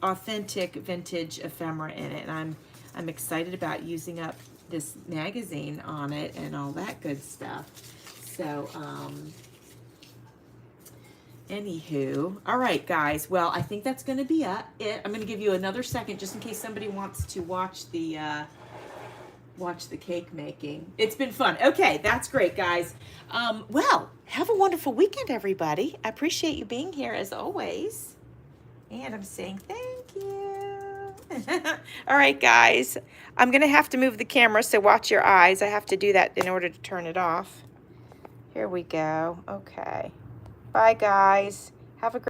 authentic vintage ephemera in it. And I'm excited about using up this magazine on it and all that good stuff. So, anywho, all right, guys. Well, I think that's going to be it. I'm going to give you another second just in case somebody wants to watch the cake making. It's been fun. Okay, that's great, guys. Well, have a wonderful weekend, everybody. I appreciate you being here as always. And I'm saying thank you. All right, guys. I'm going to have to move the camera, so watch your eyes. I have to do that in order to turn it off. Here we go. Okay. Bye, guys. Have a great